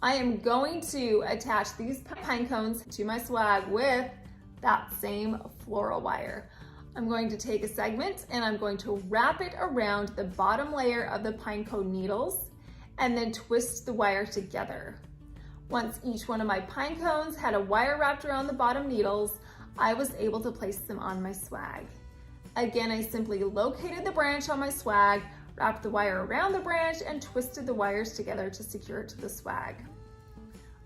I am going to attach these pine cones to my swag with that same floral wire. I'm going to take a segment and I'm going to wrap it around the bottom layer of the pine cone needles and then twist the wire together. Once each one of my pine cones had a wire wrapped around the bottom needles, I was able to place them on my swag. Again, I simply located the branch on my swag, wrapped the wire around the branch, and twisted the wires together to secure it to the swag.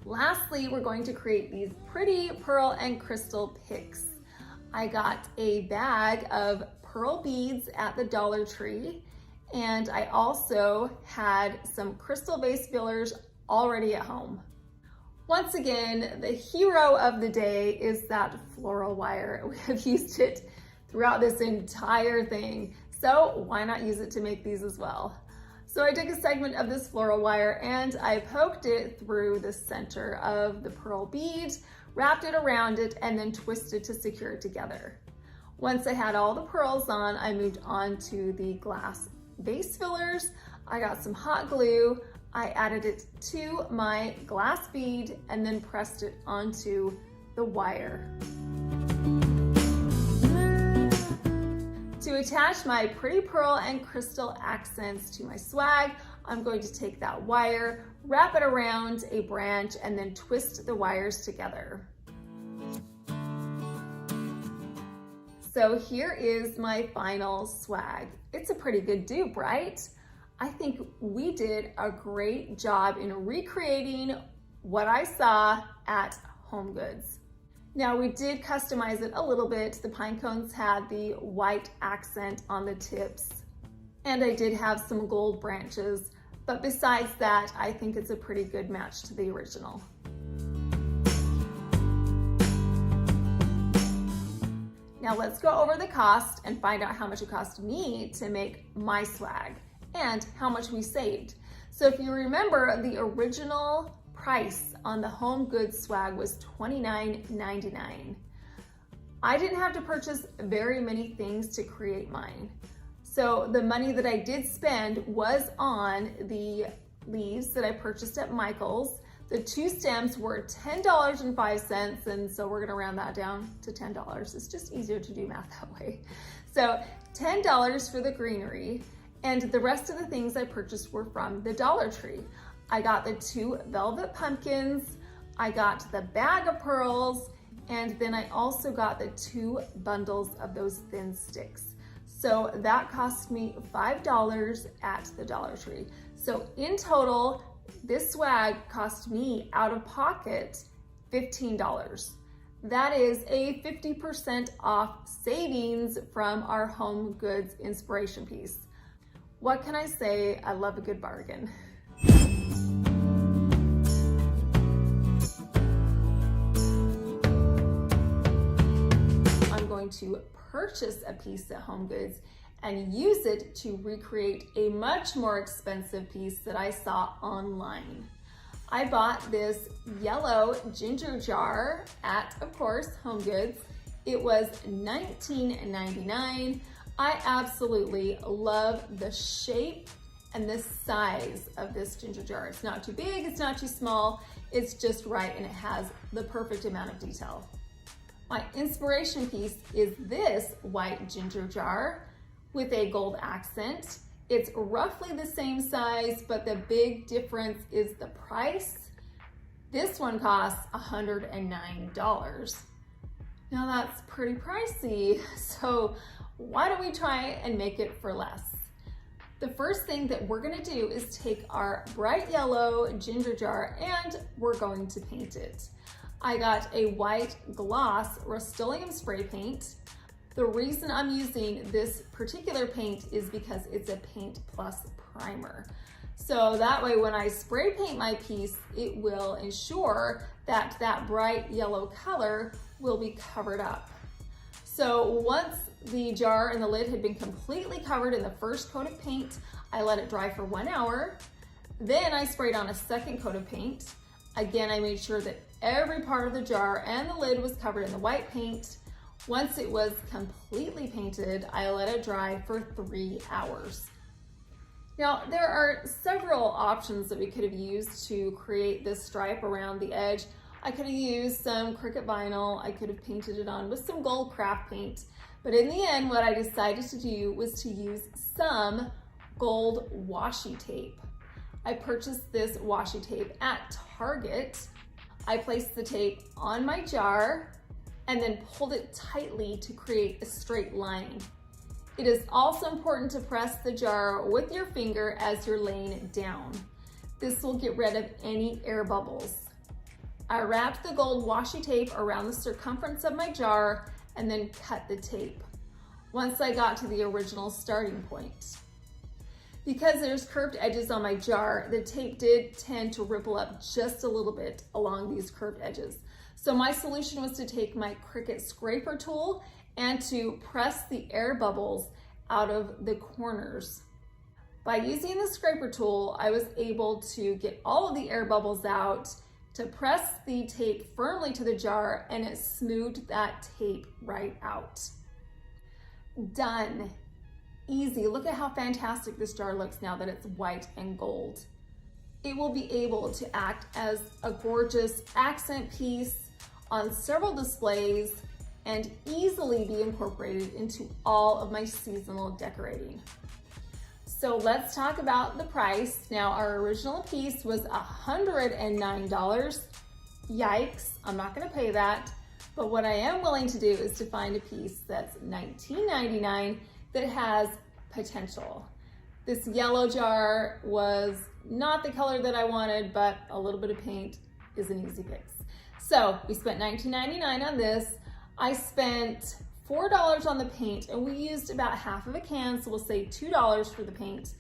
Lastly, we're going to create these pretty pearl and crystal picks. I got a bag of pearl beads at the Dollar Tree, and I also had some crystal vase fillers already at home. Once again, the hero of the day is that floral wire. We have used it throughout this entire thing, so why not use it to make these as well? So I took a segment of this floral wire and I poked it through the center of the pearl bead, wrapped it around it, and then twisted to secure it together. Once I had all the pearls on, I moved on to the glass vase fillers. I got some hot glue, I added it to my glass bead, and then pressed it onto the wire. To attach my pretty pearl and crystal accents to my swag, I'm going to take that wire, wrap it around a branch, and then twist the wires together. So here is my final swag. It's a pretty good dupe, right? I think we did a great job in recreating what I saw at HomeGoods. Now we did customize it a little bit. The pine cones had the white accent on the tips, and I did have some gold branches, but besides that, I think it's a pretty good match to the original. Now let's go over the cost and find out how much it cost me to make my swag and how much we saved. So if you remember, the original price on the HomeGoods swag was $29.99. I didn't have to purchase very many things to create mine. So the money that I did spend was on the leaves that I purchased at Michael's. The 2 stems were $10.05, and so we're gonna round that down to $10. It's just easier to do math that way. So $10 for the greenery, and the rest of the things I purchased were from the Dollar Tree. I got the 2 velvet pumpkins, I got the bag of pearls, and then I also got the 2 bundles of those thin sticks. So that cost me $5 at the Dollar Tree. So in total, this swag cost me out of pocket $15. That is a 50% off savings from our HomeGoods inspiration piece. What can I say? I love a good bargain. I'm going to purchase a piece at HomeGoods and use it to recreate a much more expensive piece that I saw online. I bought this yellow ginger jar at, of course, HomeGoods. It was $19.99. I absolutely love the shape and the size of this ginger jar. It's not too big, it's not too small, it's just right, and it has the perfect amount of detail. My inspiration piece is this white ginger jar with a gold accent. It's roughly the same size, but the big difference is the price. This one costs $109. Now that's pretty pricey, so why don't we try and make it for less? The first thing that we're gonna do is take our bright yellow ginger jar and we're going to paint it. I got a white gloss Rustoleum spray paint. The reason I'm using this particular paint is because it's a Paint Plus primer. So that way when I spray paint my piece, it will ensure that that bright yellow color will be covered up. So once the jar and the lid had been completely covered in the first coat of paint, I let it dry for 1 hour. Then I sprayed on a second coat of paint. Again, I made sure that every part of the jar and the lid was covered in the white paint. Once it was completely painted, I let it dry for 3 hours. Now, there are several options that we could have used to create this stripe around the edge. I could have used some Cricut vinyl. I could have painted it on with some gold craft paint. But in the end, what I decided to do was to use some gold washi tape. I purchased this washi tape at Target. I placed the tape on my jar and then pulled it tightly to create a straight line. It is also important to press the jar with your finger as you're laying it down. This will get rid of any air bubbles. I wrapped the gold washi tape around the circumference of my jar and then cut the tape once I got to the original starting point. Because there's curved edges on my jar, the tape did tend to ripple up just a little bit along these curved edges. So my solution was to take my Cricut scraper tool and to press the air bubbles out of the corners. By using the scraper tool, I was able to get all of the air bubbles out, to press the tape firmly to the jar, and it smoothed that tape right out. Done. Easy. Look at how fantastic this jar looks now that it's white and gold. It will be able to act as a gorgeous accent piece on several displays and easily be incorporated into all of my seasonal decorating. So let's talk about the price. Now, our original piece was $109. Yikes, I'm not gonna pay that. But what I am willing to do is to find a piece that's $19.99 that has potential. This yellow jar was not the color that I wanted, but a little bit of paint is an easy fix. So we spent $19.99 on this. I spent $4 on the paint, and we used about half of a can, so we'll say $2 for the paint.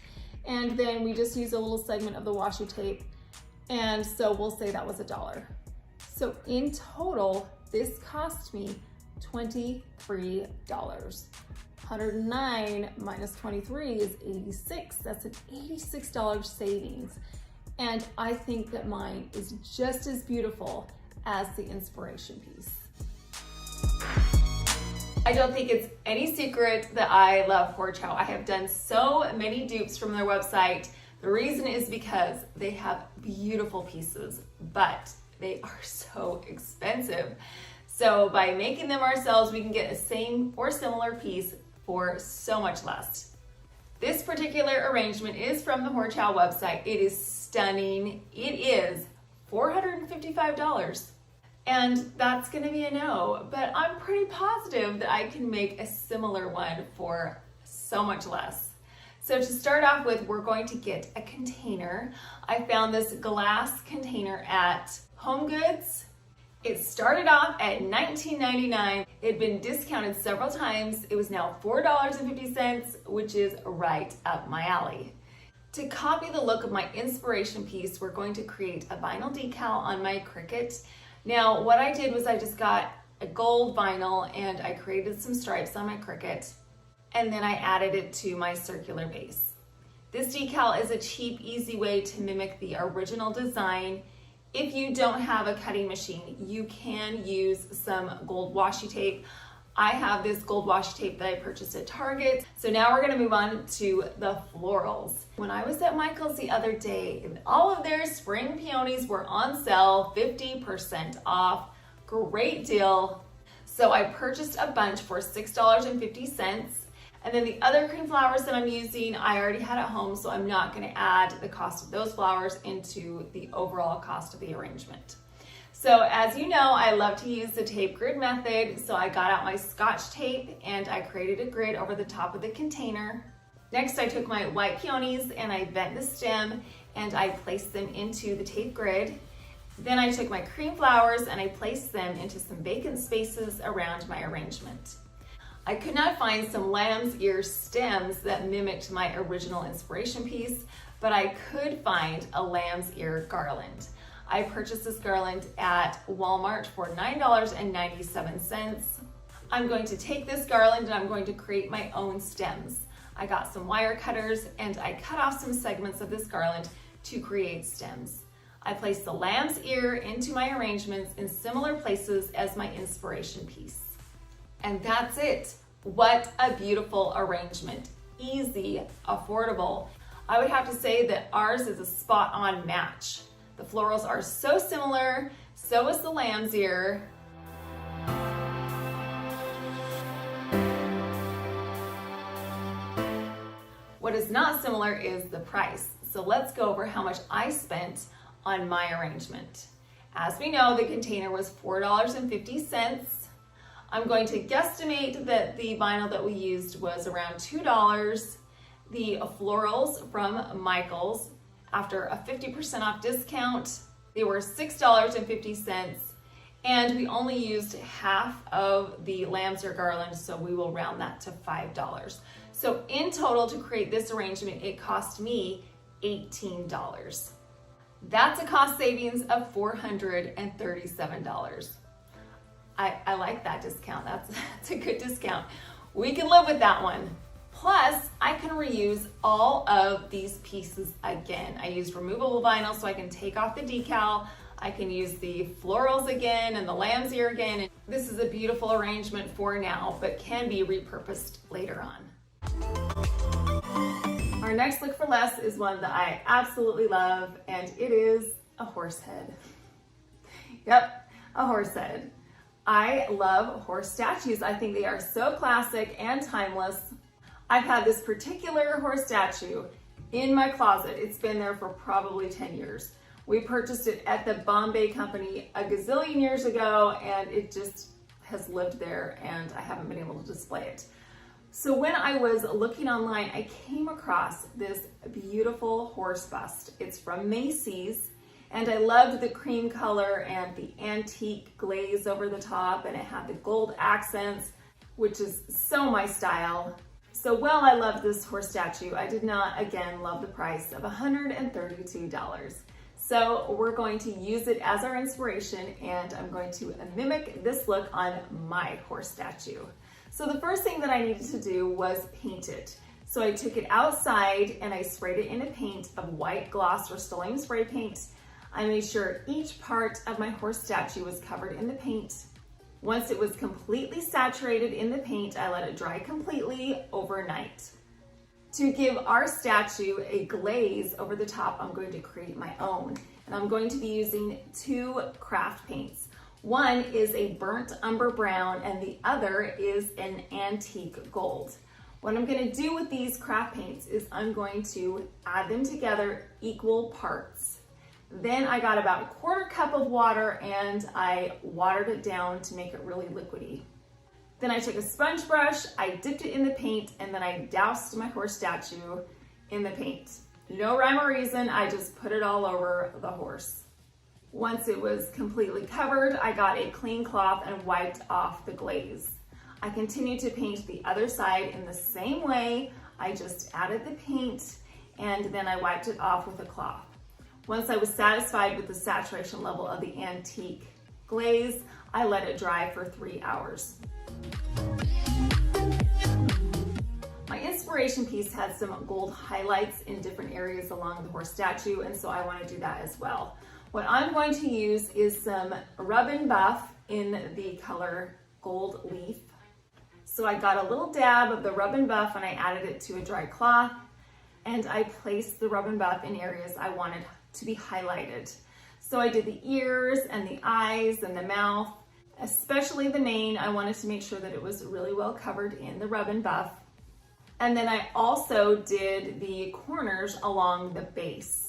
And then we just used a little segment of the washi tape, and so we'll say that was $1. So in total, this cost me $23. 109 minus 23 is 86. That's an $86 savings. And I think that mine is just as beautiful as the inspiration piece. I don't think it's any secret that I love Horchow. I have done so many dupes from their website. The reason is because they have beautiful pieces, but they are so expensive. So by making them ourselves, we can get a same or similar piece for so much less. This particular arrangement is from the Horchow website. It is stunning. It is $455. And that's gonna be a no, but I'm pretty positive that I can make a similar one for so much less. So to start off with, we're going to get a container. I found this glass container at HomeGoods. It started off at $19.99. It had been discounted several times. It was now $4.50, which is right up my alley. To copy the look of my inspiration piece, we're going to create a vinyl decal on my Cricut. Now, what I did was I just got a gold vinyl and I created some stripes on my Cricut, and then I added it to my circular base. This decal is a cheap, easy way to mimic the original design. If you don't have a cutting machine, you can use some gold washi tape. I have this gold washi tape that I purchased at Target. So now we're gonna move on to the florals. When I was at Michael's the other day, all of their spring peonies were on sale, 50% off, great deal. So I purchased a bunch for $6.50. And then the other cream flowers that I'm using, I already had at home, so I'm not gonna add the cost of those flowers into the overall cost of the arrangement. So as you know, I love to use the tape grid method, so I got out my Scotch tape and I created a grid over the top of the container. Next, I took my white peonies and I bent the stem and I placed them into the tape grid. Then I took my cream flowers and I placed them into some vacant spaces around my arrangement. I could not find some lamb's ear stems that mimicked my original inspiration piece, but I could find a lamb's ear garland. I purchased this garland at Walmart for $9.97. I'm going to take this garland and I'm going to create my own stems. I got some wire cutters and I cut off some segments of this garland to create stems. I placed the lamb's ear into my arrangements in similar places as my inspiration piece. And that's it. What a beautiful arrangement. Easy, affordable. I would have to say that ours is a spot-on match. The florals are so similar, so is the lamb's ear. What is not similar is the price. So let's go over how much I spent on my arrangement. As we know, the container was $4.50. I'm going to guesstimate that the vinyl that we used was around $2. The florals from Michael's, after a 50% off discount, they were $6.50. And we only used half of the lamb's ear garland, so we will round that to $5. So in total, to create this arrangement, it cost me $18. That's a cost savings of $437. I like that discount. That's a good discount. We can live with that one. Plus, I can reuse all of these pieces again. I used removable vinyl so I can take off the decal. I can use the florals again and the lamb's ear again. This is a beautiful arrangement for now, but can be repurposed later on. Our next look for less is one that I absolutely love, and it is a horse head. Yep, a horse head. I love horse statues. I think they are so classic and timeless. I've had this particular horse statue in my closet. It's been there for probably 10 years. We purchased it at the Bombay Company a gazillion years ago, and it just has lived there, and I haven't been able to display it. So when I was looking online, I came across this beautiful horse bust. It's from Macy's, and I loved the cream color and the antique glaze over the top, and it had the gold accents, which is so my style. So while I loved this horse statue, I did not, again, love the price of $132. So we're going to use it as our inspiration, and I'm going to mimic this look on my horse statue. So the first thing that I needed to do was paint it. So I took it outside and I sprayed it in a paint of white gloss Rustoleum spray paint. I made sure each part of my horse statue was covered in the paint. Once it was completely saturated in the paint, I let it dry completely overnight. To give our statue a glaze over the top, I'm going to create my own. And I'm going to be using two craft paints. One is a burnt umber brown and the other is an antique gold. What I'm going to do with these craft paints is I'm going to add them together equal parts. Then I got about a quarter cup of water and I watered it down to make it really liquidy. Then I took a sponge brush, I dipped it in the paint, and then I doused my horse statue in the paint. No rhyme or reason, I just put it all over the horse. Once it was completely covered, I got a clean cloth and wiped off the glaze. I continued to paint the other side in the same way. I just added the paint and then I wiped it off with a cloth. Once I was satisfied with the saturation level of the antique glaze, I let it dry for 3 hours. My inspiration piece had some gold highlights in different areas along the horse statue, and so I want to do that as well. What I'm going to use is some rub and buff in the color Gold Leaf. So I got a little dab of the rub and buff and I added it to a dry cloth, and I placed the rub and buff in areas I wanted to be highlighted. So I did the ears and the eyes and the mouth, especially the mane. I wanted to make sure that it was really well covered in the rub and buff. And then I also did the corners along the base.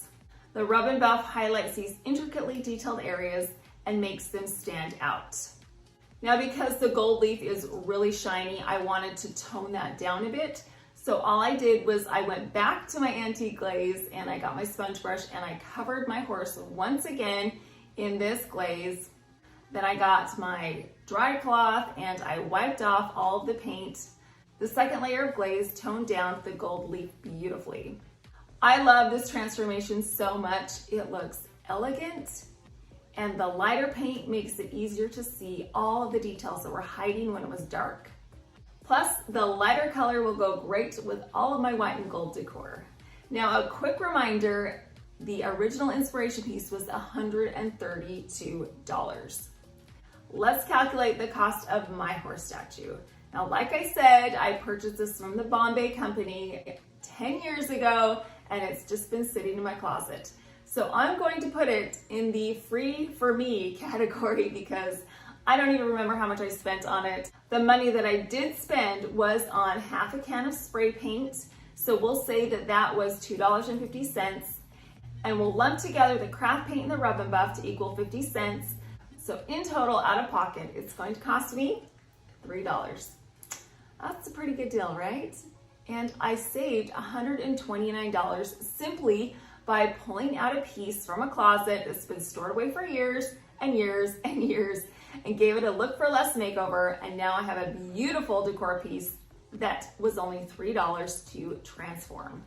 The rub and buff highlights these intricately detailed areas and makes them stand out. Now, because the gold leaf is really shiny, I wanted to tone that down a bit. So So all I did was I went back to my antique glaze and I got my sponge brush and I covered my horse once again in this glaze. Then I got my dry cloth and I wiped off all of the paint. The second layer of glaze toned down the gold leaf beautifully. I love this transformation so much. It looks elegant, and the lighter paint makes it easier to see all of the details that were hiding when it was dark. Plus, the lighter color will go great with all of my white and gold decor. Now, a quick reminder, the original inspiration piece was $132. Let's calculate the cost of my horse statue. Now, like I said, I purchased this from the Bombay company 10 years ago, and it's just been sitting in my closet. So I'm going to put it in the free for me category because I don't even remember how much I spent on it. The money that I did spend was on half a can of spray paint. So we'll say that that was $2.50. And we'll lump together the craft paint and the rub and buff to equal 50 cents. So in total, out of pocket, it's going to cost me $3. That's a pretty good deal, right? And I saved $129 simply by pulling out a piece from a closet that's been stored away for years and years and years, and gave it a look for less makeover, and now I have a beautiful decor piece that was only $3 to transform.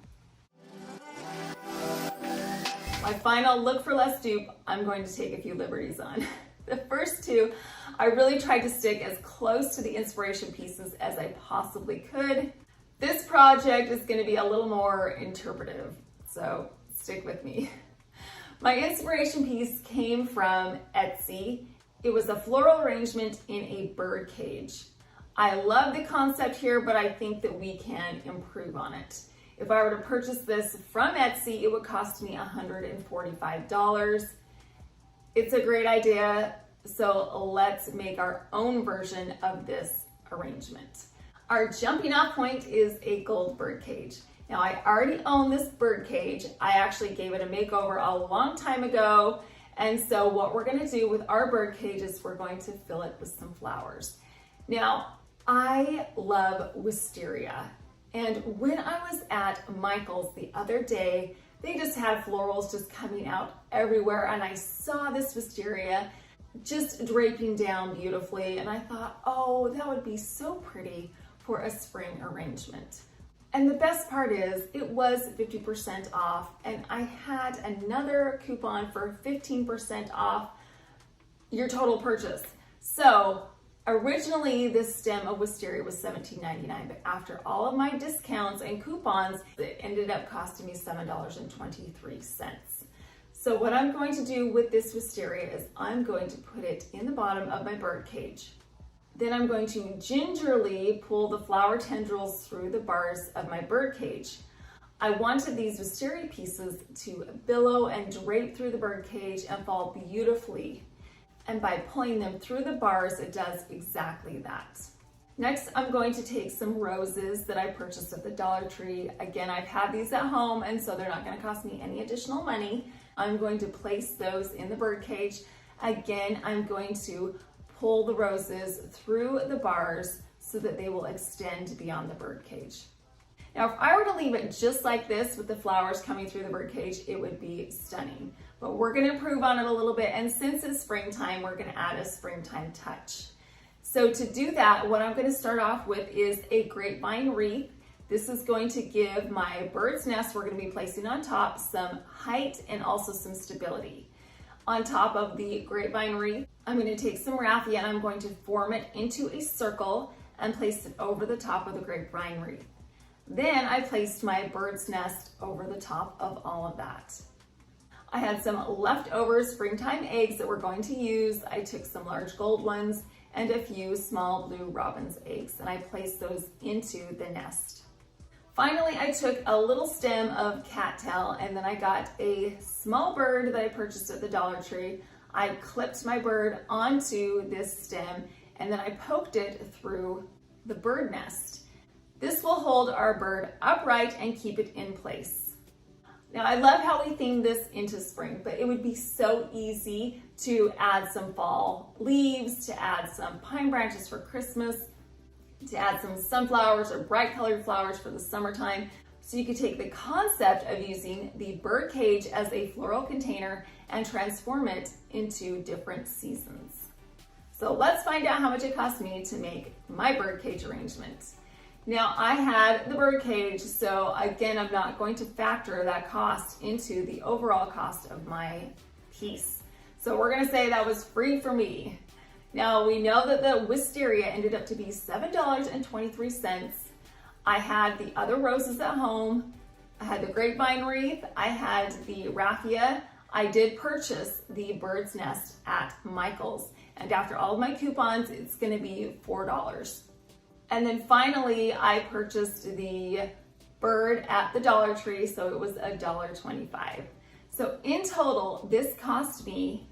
My final look for less dupe, I'm going to take a few liberties on. The first two, I really tried to stick as close to the inspiration pieces as I possibly could. This project is going to be a little more interpretive, so stick with me. My inspiration piece came from Etsy. It was a floral arrangement in a bird cage. I love the concept here, but I think that we can improve on it. If I were to purchase this from Etsy, it would cost me $145. It's a great idea, so let's make our own version of this arrangement. Our jumping off point is a gold bird cage. Now, I already own this bird cage. I actually gave it a makeover a long time ago. And so what we're gonna do with our bird cage is we're going to fill it with some flowers. Now, I love wisteria. And when I was at Michael's the other day, they just had florals just coming out everywhere. And I saw this wisteria just draping down beautifully. And I thought, oh, that would be so pretty for a spring arrangement. And the best part is it was 50% off, and I had another coupon for 15% off your total purchase. So originally this stem of wisteria was $17.99, but after all of my discounts and coupons, it ended up costing me $7.23. So what I'm going to do with this wisteria is I'm going to put it in the bottom of my bird cage. Then I'm going to gingerly pull the flower tendrils through the bars of my bird cage. I wanted these wisteria pieces to billow and drape through the bird cage and fall beautifully. And by pulling them through the bars, it does exactly that. Next, I'm going to take some roses that I purchased at the Dollar Tree. Again, I've had these at home, and so they're not going to cost me any additional money. I'm going to place those in the bird cage. Again, I'm going to pull the roses through the bars so that they will extend beyond the bird cage. Now, if I were to leave it just like this with the flowers coming through the bird cage, it would be stunning. But we're going to improve on it a little bit, and since it's springtime, we're going to add a springtime touch. So to do that, what I'm going to start off with is a grapevine wreath. This is going to give my bird's nest we're going to be placing on top some height and also some stability. On top of the grapevine wreath, I'm going to take some raffia and I'm going to form it into a circle and place it over the top of the grapevine wreath. Then I placed my bird's nest over the top of all of that. I had some leftover springtime eggs that we're going to use. I took some large gold ones and a few small blue robin's eggs, and I placed those into the nest. Finally, I took a little stem of cattail, and then I got a small bird that I purchased at the Dollar Tree. I clipped my bird onto this stem, and then I poked it through the bird nest. This will hold our bird upright and keep it in place. Now, I love how we themed this into spring, but it would be so easy to add some fall leaves, to add some pine branches for Christmas. to add some sunflowers or bright colored flowers for the summertime. So you could take the concept of using the bird cage as a floral container and transform it into different seasons. So let's find out how much it cost me to make my bird cage arrangement. Now I had the bird cage, so again, I'm not going to factor that cost into the overall cost of my piece. So we're gonna say that was free for me. Now we know that the wisteria ended up to be $7.23. I had the other roses at home. I had the grapevine wreath. I had the raffia. I did purchase the bird's nest at Michael's. And after all of my coupons, it's gonna be $4. And then finally, I purchased the bird at the Dollar Tree, so it was $1.25. So in total, this cost me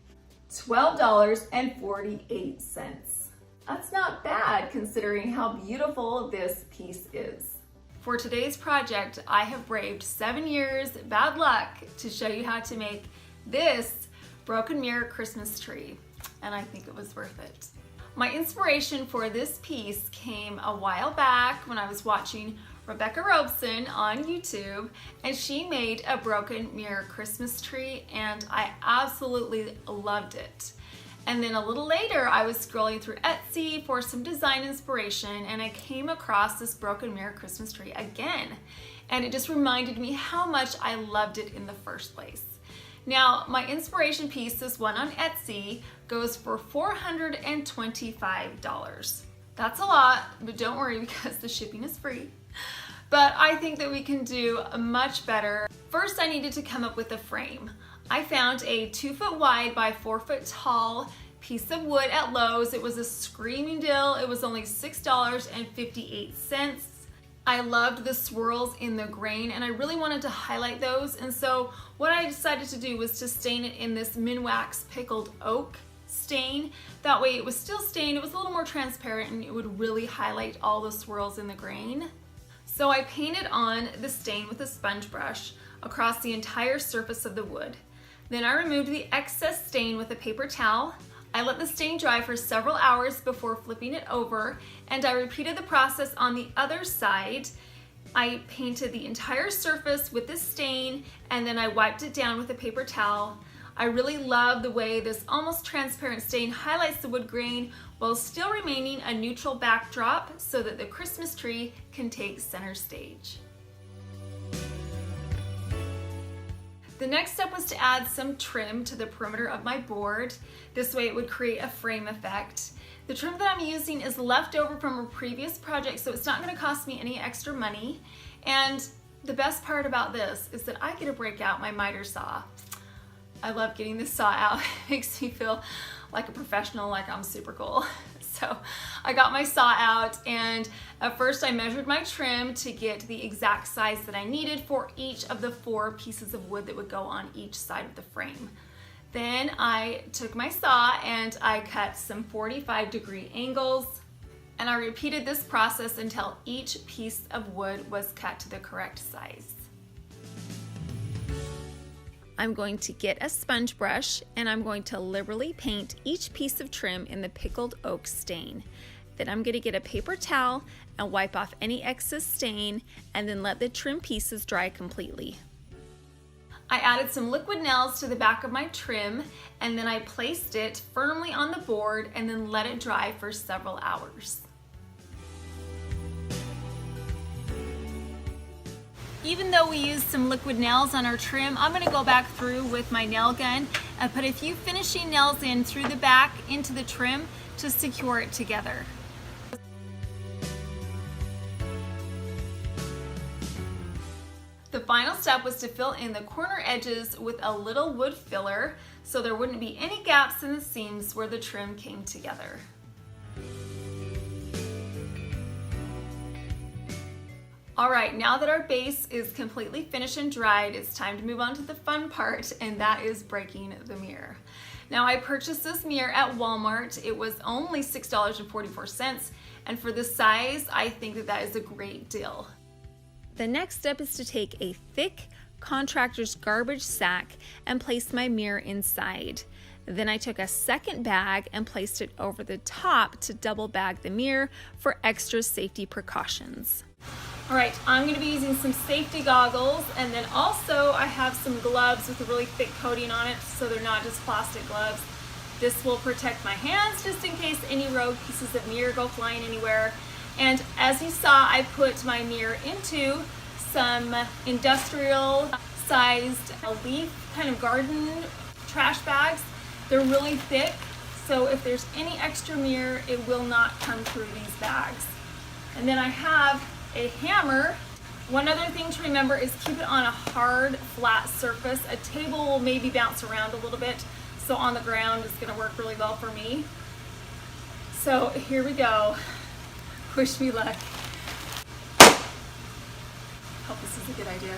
$12.48. That's not bad considering how beautiful this piece is. For today's project, I have braved 7 years bad luck to show you how to make this broken mirror Christmas tree, and I think it was worth it. My inspiration for this piece came a while back when I was watching Rebecca Robeson on YouTube, and she made a broken mirror Christmas tree, and I absolutely loved it. And then a little later, I was scrolling through Etsy for some design inspiration, and I came across this broken mirror Christmas tree again. And it just reminded me how much I loved it in the first place. Now, my inspiration piece, this one on Etsy, goes for $425. That's a lot, but don't worry because the shipping is free. But I think that we can do much better. First, I needed to come up with a frame. I found a 2 foot wide by 4 foot tall piece of wood at Lowe's. It was a screaming deal. It was only $6.58. I loved the swirls in the grain, and I really wanted to highlight those. And so what I decided to do was to stain it in this Minwax pickled oak stain. That way it was still stained, it was a little more transparent, and it would really highlight all the swirls in the grain. So I painted on the stain with a sponge brush across the entire surface of the wood. Then I removed the excess stain with a paper towel. I let the stain dry for several hours before flipping it over, and I repeated the process on the other side. I painted the entire surface with this stain, and then I wiped it down with a paper towel. I really love the way this almost transparent stain highlights the wood grain while still remaining a neutral backdrop so that the Christmas tree can take center stage. The next step was to add some trim to the perimeter of my board. This way it would create a frame effect. The trim that I'm using is left over from a previous project, so it's not going to cost me any extra money. And the best part about this is that I get to break out my miter saw. I love getting this saw out. It makes me feel like a professional, like I'm super cool. So I got my saw out, and at first I measured my trim to get the exact size that I needed for each of the 4 pieces of wood that would go on each side of the frame. Then I took my saw and I cut some 45-degree angles, and I repeated this process until each piece of wood was cut to the correct size. I'm going to get a sponge brush, and I'm going to liberally paint each piece of trim in the pickled oak stain. Then I'm going to get a paper towel and wipe off any excess stain, and then let the trim pieces dry completely. I added some liquid nails to the back of my trim, and then I placed it firmly on the board and then let it dry for several hours. Even though we used some liquid nails on our trim, I'm going to go back through with my nail gun and put a few finishing nails in through the back into the trim to secure it together. The final step was to fill in the corner edges with a little wood filler so there wouldn't be any gaps in the seams where the trim came together. Alright, now that our base is completely finished and dried, it's time to move on to the fun part, and that is breaking the mirror. Now, I purchased this mirror at Walmart. It was only $6.44, and for the size, I think that that is a great deal. The next step is to take a thick contractor's garbage sack and place my mirror inside. Then I took a second bag and placed it over the top to double bag the mirror for extra safety precautions. All right, I'm gonna be using some safety goggles, and then also I have some gloves with a really thick coating on it, so they're not just plastic gloves. This will protect my hands just in case any rogue pieces of mirror go flying anywhere. And as you saw, I put my mirror into some industrial sized leaf kind of garden trash bags. They're really thick, so if there's any extra mirror, it will not come through these bags. And then I have a hammer. One other thing to remember is keep it on a hard, flat surface. A table will maybe bounce around a little bit, so on the ground is gonna work really well for me. So here we go. Wish me luck. Hope this is a good idea.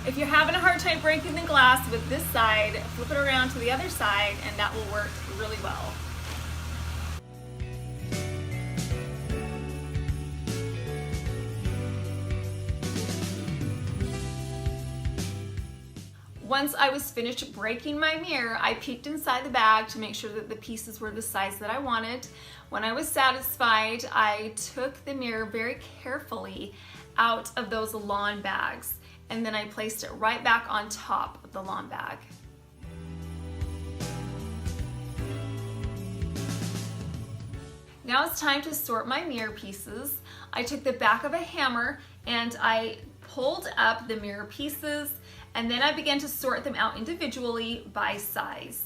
If you're having a hard time breaking the glass with this side, flip it around to the other side and that will work really well. Once I was finished breaking my mirror, I peeked inside the bag to make sure that the pieces were the size that I wanted. When I was satisfied, I took the mirror very carefully out of those lawn bags, and then I placed it right back on top of the lawn bag. Now it's time to sort my mirror pieces. I took the back of a hammer and I pulled up the mirror pieces, and then I began to sort them out individually by size.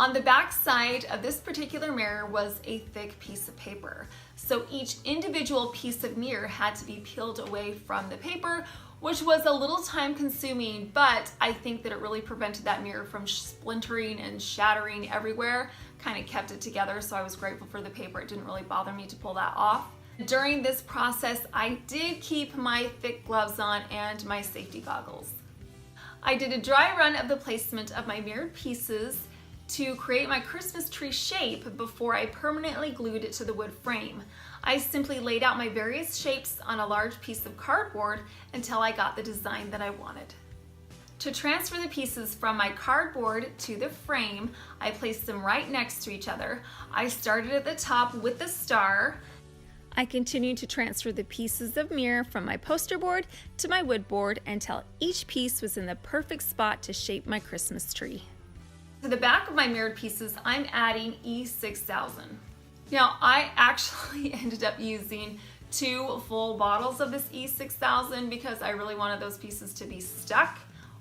On the back side of this particular mirror was a thick piece of paper. So each individual piece of mirror had to be peeled away from the paper, which was a little time consuming, but I think that it really prevented that mirror from splintering and shattering everywhere, kind of kept it together, so I was grateful for the paper. It didn't really bother me to pull that off. During this process, I did keep my thick gloves on and my safety goggles. I did a dry run of the placement of my mirrored pieces to create my Christmas tree shape before I permanently glued it to the wood frame. I simply laid out my various shapes on a large piece of cardboard until I got the design that I wanted. To transfer the pieces from my cardboard to the frame, I placed them right next to each other. I started at the top with the star. I continued to transfer the pieces of mirror from my poster board to my wood board until each piece was in the perfect spot to shape my Christmas tree. To the back of my mirrored pieces, I'm adding E6000. Now, I actually ended up using 2 full bottles of this E6000 because I really wanted those pieces to be stuck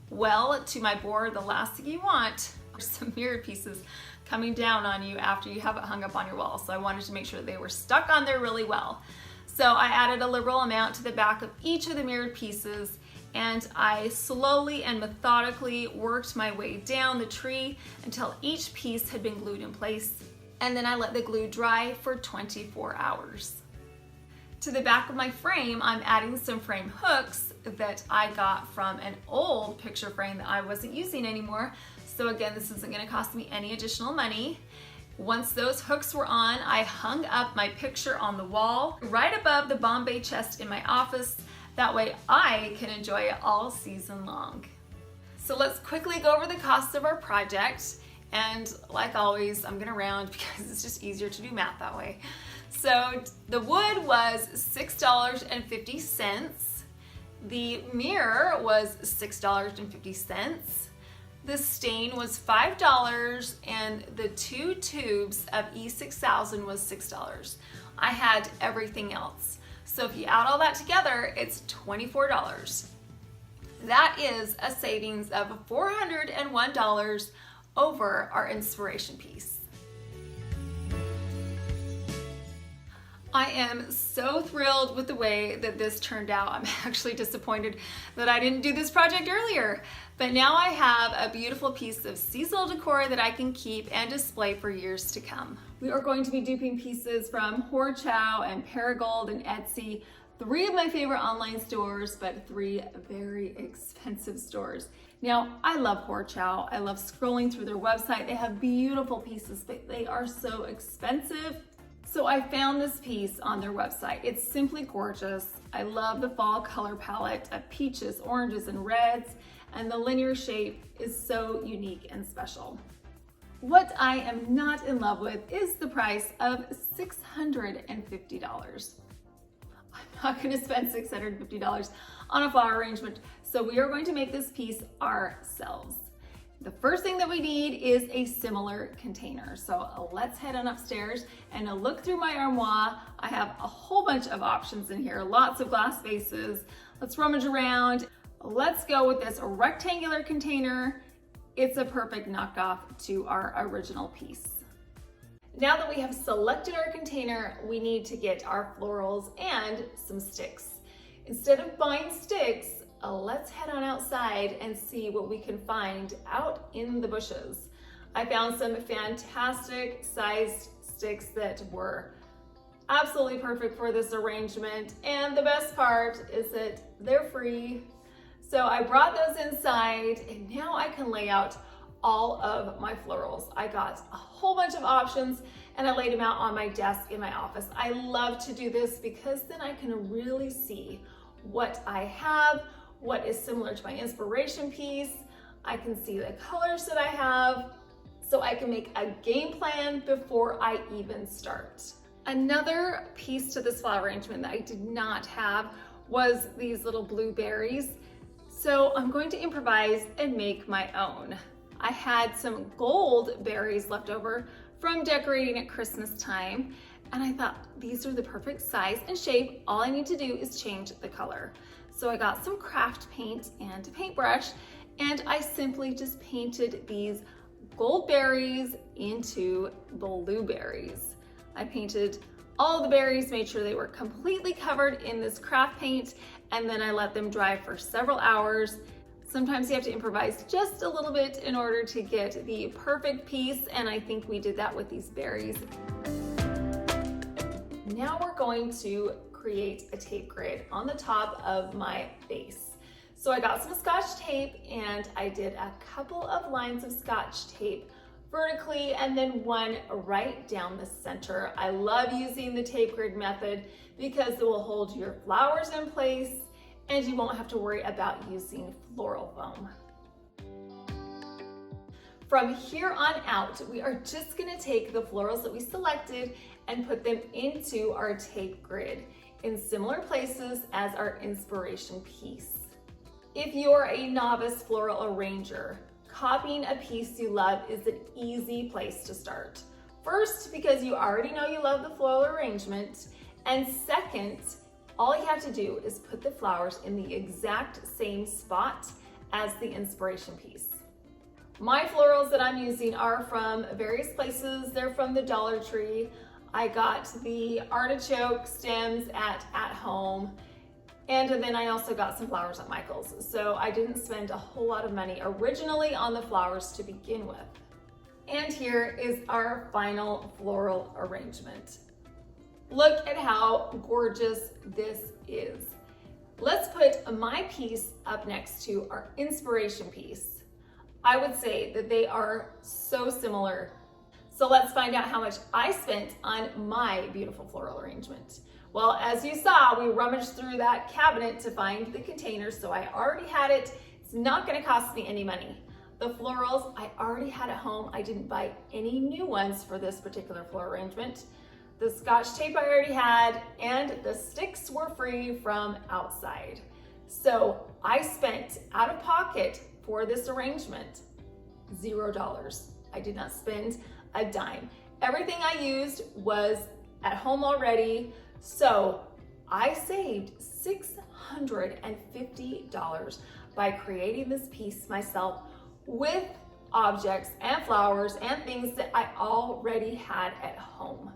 well to my board. The last thing you want are some mirrored pieces coming down on you after you have it hung up on your wall. So I wanted to make sure that they were stuck on there really well. So I added a liberal amount to the back of each of the mirrored pieces, and I slowly and methodically worked my way down the tree until each piece had been glued in place, and then I let the glue dry for 24 hours. To the back of my frame, I'm adding some frame hooks that I got from an old picture frame that I wasn't using anymore. So again, this isn't going to cost me any additional money. Once those hooks were on, I hung up my picture on the wall right above the Bombay chest in my office. That way I can enjoy it all season long. So let's quickly go over the costs of our project. And like always, I'm gonna round because it's just easier to do math that way. So the wood was $6.50. The mirror was $6.50. The stain was $5, and the 2 tubes of E6000 was $6. I had everything else. So if you add all that together, it's $24. That is a savings of $401 over our inspiration piece. I am so thrilled with the way that this turned out. I'm actually disappointed that I didn't do this project earlier, but now I have a beautiful piece of seasonal decor that I can keep and display for years to come. We are going to be duping pieces from Horchow and Paragold and Etsy, 3 of my favorite online stores, but 3 very expensive stores. Now, I love Horchow. I love scrolling through their website. They have beautiful pieces, but they are so expensive. So I found this piece on their website. It's simply gorgeous. I love the fall color palette of peaches, oranges, and reds, and the linear shape is so unique and special. What I am not in love with is the price of $650. I'm not going to spend $650 on a flower arrangement, so we are going to make this piece ourselves. The first thing that we need is a similar container. So let's head on upstairs and look through my armoire. I have a whole bunch of options in here, lots of glass vases. Let's rummage around. Let's go with this rectangular container. It's a perfect knockoff to our original piece. Now that we have selected our container, we need to get our florals and some sticks. Instead of buying sticks, let's head on outside and see what we can find out in the bushes. I found some fantastic sized sticks that were absolutely perfect for this arrangement, and the best part is that they're free. So I brought those inside, and now I can lay out all of my florals. I got a whole bunch of options and I laid them out on my desk in my office. I love to do this because then I can really see what I have, what is similar to my inspiration piece. I can see the colors that I have, so I can make a game plan before I even start. Another piece to this flower arrangement that I did not have was these little blueberries. So I'm going to improvise and make my own. I had some gold berries left over from decorating at Christmas time, and I thought these are the perfect size and shape. All I need to do is change the color. So I got some craft paint and a paintbrush, and I simply just painted these gold berries into blueberries. I painted all the berries, made sure they were completely covered in this craft paint, and then I let them dry for several hours. Sometimes you have to improvise just a little bit in order to get the perfect piece, and I think we did that with these berries. Now we're going to create a tape grid on the top of my base. So I got some Scotch tape and I did a couple of lines of Scotch tape vertically and then one right down the center. I love using the tape grid method because it will hold your flowers in place and you won't have to worry about using floral foam. From here on out, we are just gonna take the florals that we selected and put them into our tape grid in similar places as our inspiration piece. If you're a novice floral arranger, copying a piece you love is an easy place to start. First, because you already know you love the floral arrangement, and second, all you have to do is put the flowers in the exact same spot as the inspiration piece. My florals that I'm using are from various places. They're from the Dollar Tree. I got the artichoke stems at home, and then I also got some flowers at Michael's. So I didn't spend a whole lot of money originally on the flowers to begin with. And here is our final floral arrangement. Look at how gorgeous this is. Let's put my piece up next to our inspiration piece. I would say that they are so similar. So let's find out how much I spent on my beautiful floral arrangement. Well, as you saw, we rummaged through that cabinet to find the container, so I already had it. It's not gonna cost me any money. The florals I already had at home. I didn't buy any new ones for this particular floral arrangement. The Scotch tape I already had, and the sticks were free from outside. So I spent out of pocket for this arrangement, $0. I did not spend a dime. Everything I used was at home already, so I saved $650 by creating this piece myself with objects and flowers and things that I already had at home.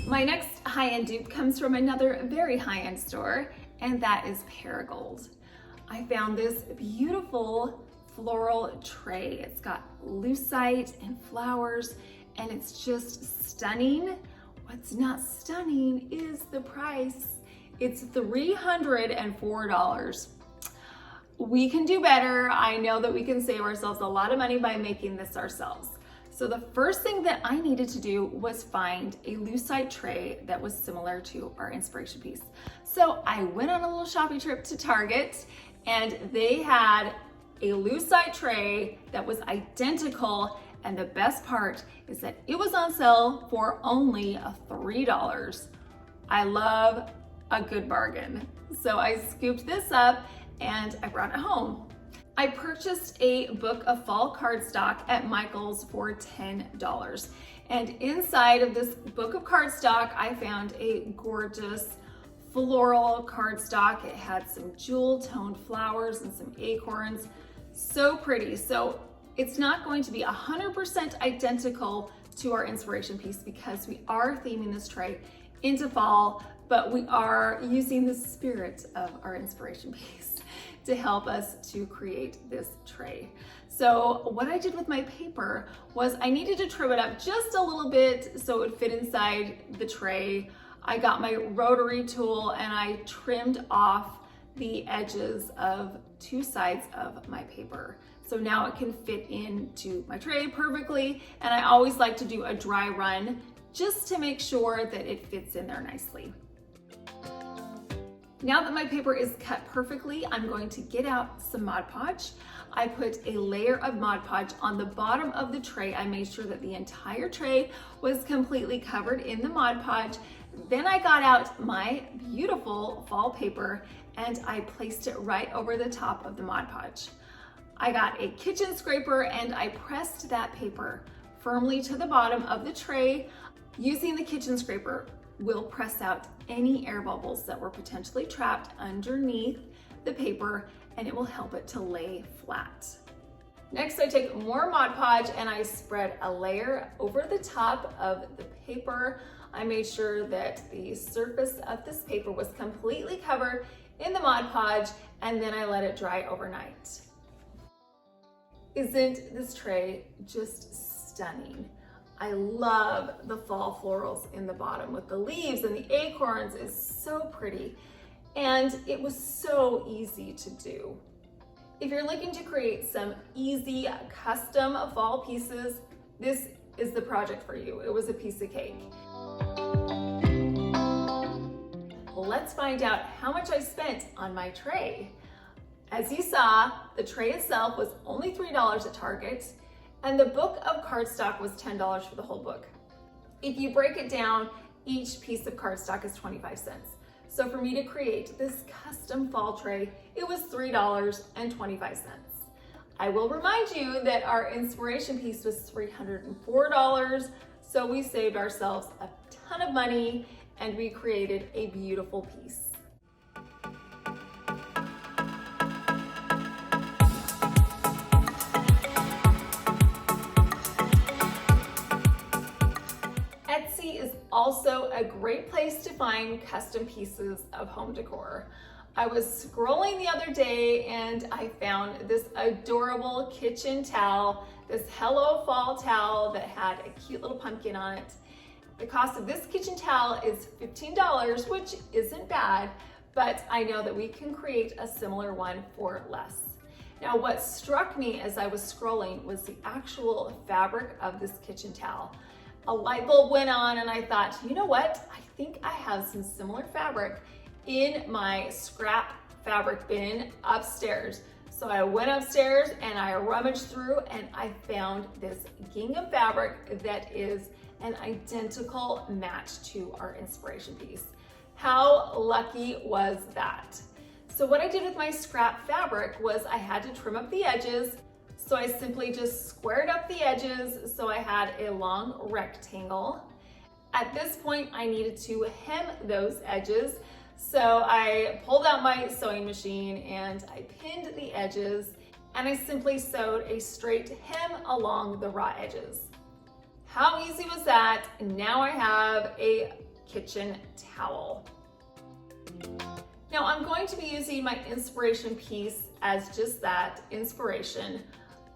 My next high-end dupe comes from another very high-end store, and that is Perigold. I found this beautiful floral tray. It's got lucite and flowers, and it's just stunning. What's not stunning is the price. It's $304. We can do better. I know that we can save ourselves a lot of money by making this ourselves. So the first thing that I needed to do was find a lucite tray that was similar to our inspiration piece. So I went on a little shopping trip to Target, and they had a lucite tray that was identical, and the best part is that it was on sale for only $3. I love a good bargain. So I scooped this up and I brought it home. I purchased a book of fall cardstock at Michael's for $10. And inside of this book of cardstock, I found a gorgeous floral cardstock. It had some jewel toned flowers and some acorns. So pretty. So it's not going to be 100% identical to our inspiration piece because we are theming this tray into fall, but we are using the spirit of our inspiration piece to help us to create this tray. So what I did with my paper was I needed to trim it up just a little bit so it would fit inside the tray. I got my rotary tool and I trimmed off the edges of 2 sides of my paper. So now it can fit into my tray perfectly. And I always like to do a dry run just to make sure that it fits in there nicely. Now that my paper is cut perfectly, I'm going to get out some Mod Podge. I put a layer of Mod Podge on the bottom of the tray. I made sure that the entire tray was completely covered in the Mod Podge. Then I got out my beautiful fall paper and I placed it right over the top of the Mod Podge. I got a kitchen scraper and I pressed that paper firmly to the bottom of the tray. Using the kitchen scraper, we'll press out any air bubbles that were potentially trapped underneath the paper, and it will help it to lay flat. Next, I take more Mod Podge and I spread a layer over the top of the paper. I made sure that the surface of this paper was completely covered in the Mod Podge, and then I let it dry overnight. Isn't this tray just stunning? I love the fall florals in the bottom with the leaves and the acorns. Is so pretty. And it was so easy to do. If you're looking to create some easy custom fall pieces, this is the project for you. It was a piece of cake. Let's find out how much I spent on my tray. As you saw, the tray itself was only $3 at Target, and the book of cardstock was $10 for the whole book. If you break it down, each piece of cardstock is 25 cents. So for me to create this custom fall tray, it was $3.25. I will remind you that our inspiration piece was $304, so we saved ourselves a ton of money and we created a beautiful piece. Also a great place to find custom pieces of home decor. I was scrolling the other day and I found this adorable kitchen towel, this Hello Fall towel that had a cute little pumpkin on it. The cost of this kitchen towel is $15, which isn't bad, but I know that we can create a similar one for less. Now, what struck me as I was scrolling was the actual fabric of this kitchen towel. A light bulb went on and I thought, you know what? I think I have some similar fabric in my scrap fabric bin upstairs. So I went upstairs and I rummaged through and I found this gingham fabric that is an identical match to our inspiration piece. How lucky was that? So what I did with my scrap fabric was I had to trim up the edges. So I simply just squared up the edges so I had a long rectangle. At this point, I needed to hem those edges. So I pulled out my sewing machine and I pinned the edges and I simply sewed a straight hem along the raw edges. How easy was that? Now I have a kitchen towel. Now I'm going to be using my inspiration piece as just that, inspiration.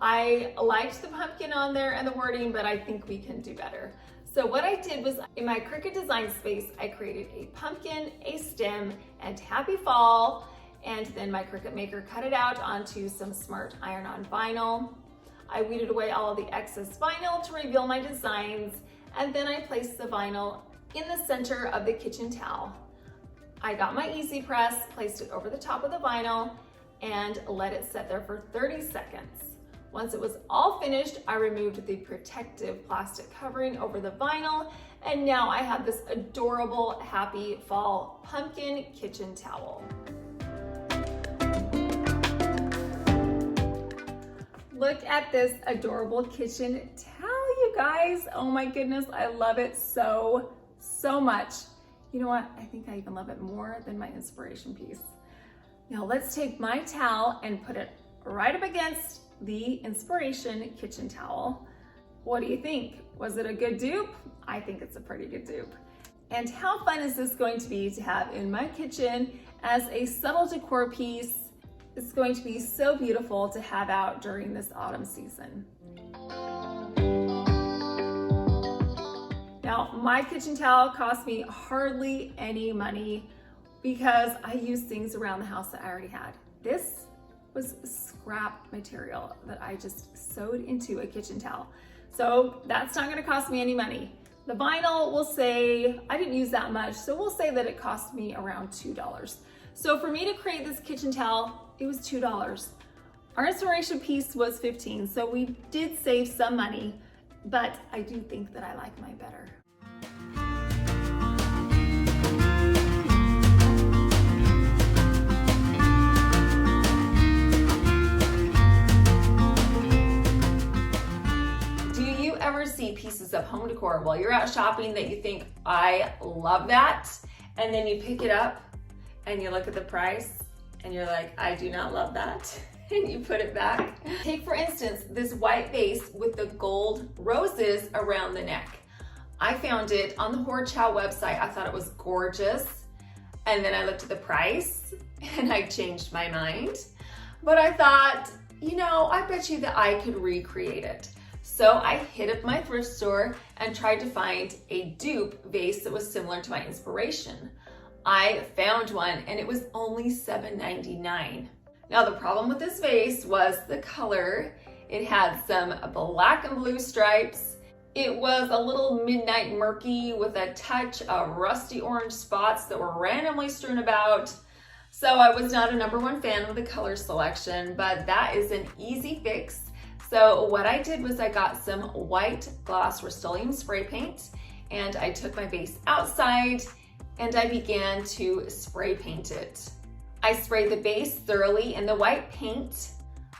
I liked the pumpkin on there and the wording, but I think we can do better. So what I did was, in my Cricut design space, I created a pumpkin, a stem, and happy fall. And then my Cricut Maker cut it out onto some smart iron-on vinyl. I weeded away all of the excess vinyl to reveal my designs. And then I placed the vinyl in the center of the kitchen towel. I got my Easy Press, placed it over the top of the vinyl, and let it set there for 30 seconds. Once it was all finished, I removed the protective plastic covering over the vinyl, and now I have this adorable happy fall pumpkin kitchen towel. Look at this adorable kitchen towel, you guys. Oh my goodness, I love it so much. You know what? I think I even love it more than my inspiration piece. Now let's take my towel and put it right up against the inspiration kitchen towel. What do you think? Was it a good dupe? I think it's a pretty good dupe. And how fun is this going to be to have in my kitchen as a subtle decor piece? It's going to be so beautiful to have out during this autumn season. Now, my kitchen towel cost me hardly any money because I used things around the house that I already had. This was scrap material that I just sewed into a kitchen towel. So that's not gonna cost me any money. The vinyl, we'll say, I didn't use that much, so we'll say that it cost me around $2. So for me to create this kitchen towel, it was $2. Our inspiration piece was $15, so we did save some money, but I do think that I like mine better. See pieces of home decor while you're out shopping that you think, I love that, and then you pick it up and you look at the price and you're like, I do not love that, and you put it back. Take for instance this white vase with the gold roses around the neck. I found it on the Hor Chow website. I thought it was gorgeous, and then I looked at the price and I changed my mind, but I thought, you know, I bet you that I could recreate it. So I hit up my thrift store and tried to find a dupe vase that was similar to my inspiration. I found one and it was only $7.99. Now the problem with this vase was the color. It had some black and blue stripes. It was a little midnight murky with a touch of rusty orange spots that were randomly strewn about. So I was not a #1 fan of the color selection, but that is an easy fix. So what I did was I got some white gloss Rustoleum spray paint, and I took my vase outside and I began to spray paint it. I sprayed the base thoroughly in the white paint.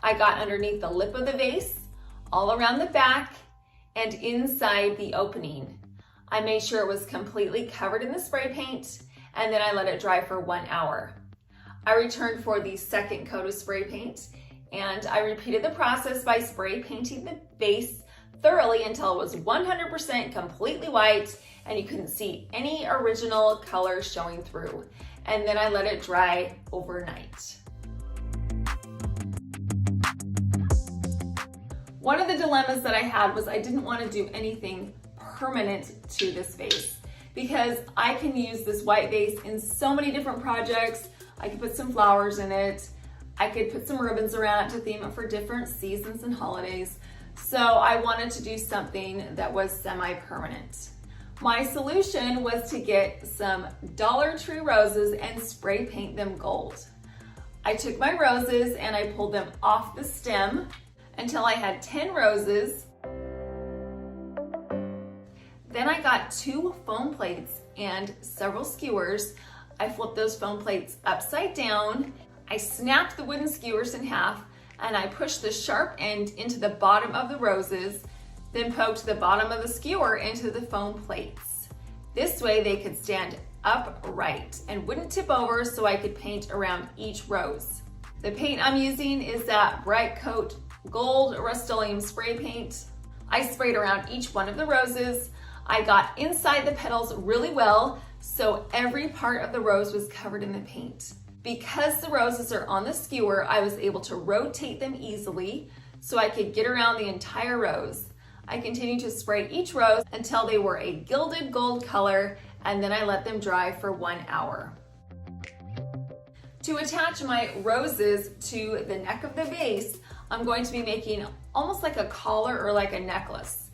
I got underneath the lip of the vase, all around the back, and inside the opening. I made sure it was completely covered in the spray paint, and then I let it dry for 1 hour. I returned for the second coat of spray paint, and I repeated the process by spray painting the base thoroughly until it was 100% completely white and you couldn't see any original color showing through. And then I let it dry overnight. One of the dilemmas that I had was I didn't want to do anything permanent to this vase because I can use this white vase in so many different projects. I could put some flowers in it. I could put some ribbons around it to theme it for different seasons and holidays. So I wanted to do something that was semi-permanent. My solution was to get some Dollar Tree roses and spray paint them gold. I took my roses and I pulled them off the stem until I had 10 roses. Then I got 2 foam plates and several skewers. I flipped those foam plates upside down. I snapped the wooden skewers in half and I pushed the sharp end into the bottom of the roses, then poked the bottom of the skewer into the foam plates. This way they could stand upright and wouldn't tip over, so I could paint around each rose. The paint I'm using is that Bright Coat Gold Rustoleum spray paint. I sprayed around each one of the roses. I got inside the petals really well, so every part of the rose was covered in the paint. Because the roses are on the skewer, I was able to rotate them easily so I could get around the entire rose. I continued to spray each rose until they were a gilded gold color, and then I let them dry for 1 hour. To attach my roses to the neck of the vase, I'm going to be making almost like a collar or like a necklace.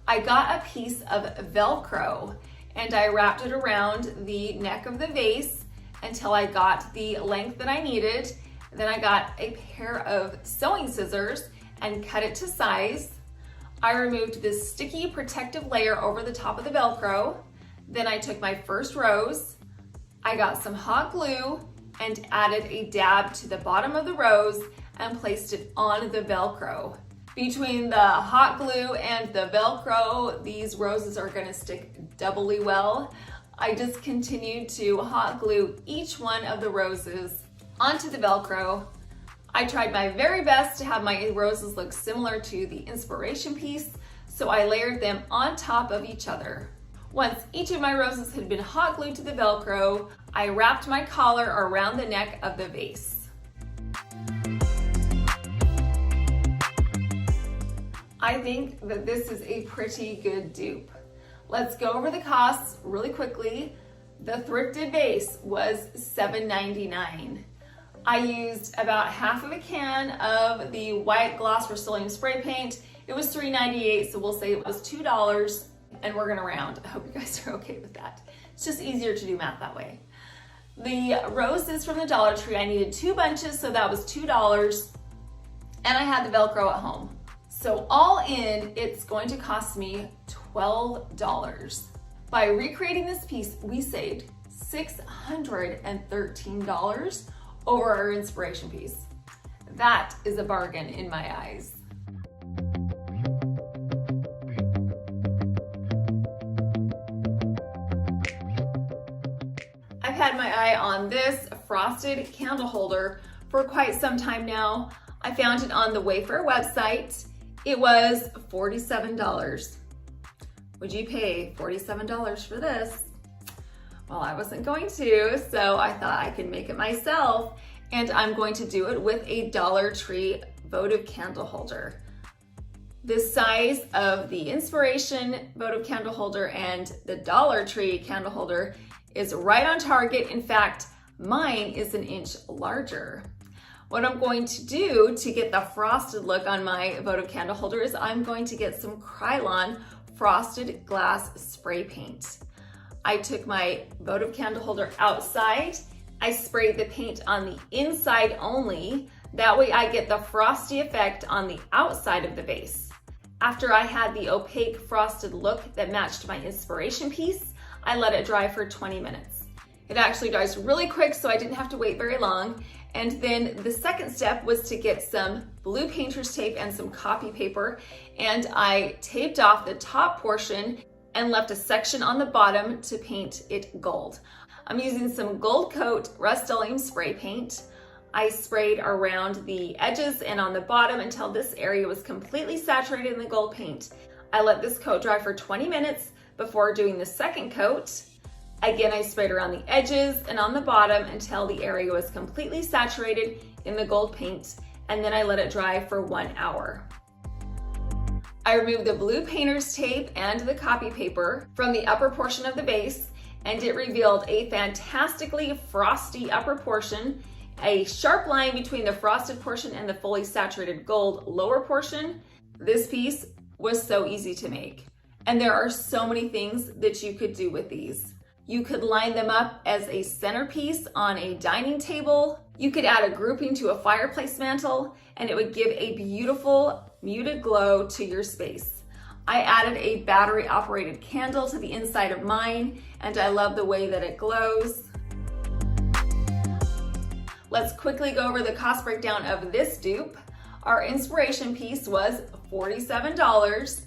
I got a piece of Velcro and I wrapped it around the neck of the vase until I got the length that I needed. Then I got a pair of sewing scissors and cut it to size. I removed this sticky protective layer over the top of the Velcro. Then I took my first rose, I got some hot glue and added a dab to the bottom of the rose and placed it on the Velcro. Between the hot glue and the Velcro, these roses are gonna stick doubly well. I just continued to hot glue each one of the roses onto the Velcro. I tried my very best to have my roses look similar to the inspiration piece, so I layered them on top of each other. Once each of my roses had been hot glued to the Velcro, I wrapped my collar around the neck of the vase. I think that this is a pretty good dupe. Let's go over the costs really quickly. The thrifted vase was $7.99. I used about half of a can of the white gloss Rustoleum spray paint. It was $3.98, so we'll say it was $2, and we're gonna round. I hope you guys are okay with that. It's just easier to do math that way. The roses from the Dollar Tree, I needed 2 bunches, so that was $2, and I had the Velcro at home. So all in, it's going to cost me $12. By recreating this piece, we saved $613 over our inspiration piece. That is a bargain in my eyes. I've had my eye on this frosted candle holder for quite some time now. I found it on the Wayfair website. It was $47. Would you pay $47 for this? Well, I wasn't going to, so I thought I could make it myself, and I'm going to do it with a Dollar Tree votive candle holder. The size of the inspiration votive candle holder and the Dollar Tree candle holder is right on target. In fact, mine is an inch larger. What I'm going to do to get the frosted look on my votive candle holder is I'm going to get some Krylon frosted glass spray paint. I took my votive candle holder outside. I sprayed the paint on the inside only. That way I get the frosty effect on the outside of the vase. After I had the opaque frosted look that matched my inspiration piece, I let it dry for 20 minutes. It actually dries really quick, so I didn't have to wait very long. And then the second step was to get some blue painter's tape and some copy paper, and I taped off the top portion and left a section on the bottom to paint it gold. I'm using some Gold Coat Rustoleum spray paint. I sprayed around the edges and on the bottom until this area was completely saturated in the gold paint. I let this coat dry for 20 minutes before doing the second coat. Again, I sprayed around the edges and on the bottom until the area was completely saturated in the gold paint, and then I let it dry for 1 hour. I removed the blue painter's tape and the copy paper from the upper portion of the vase, and it revealed a fantastically frosty upper portion, a sharp line between the frosted portion and the fully saturated gold lower portion. This piece was so easy to make, and there are so many things that you could do with these. You could line them up as a centerpiece on a dining table. You could add a grouping to a fireplace mantle, and it would give a beautiful muted glow to your space. I added a battery operated candle to the inside of mine, and I love the way that it glows. Let's quickly go over the cost breakdown of this dupe. Our inspiration piece was $47.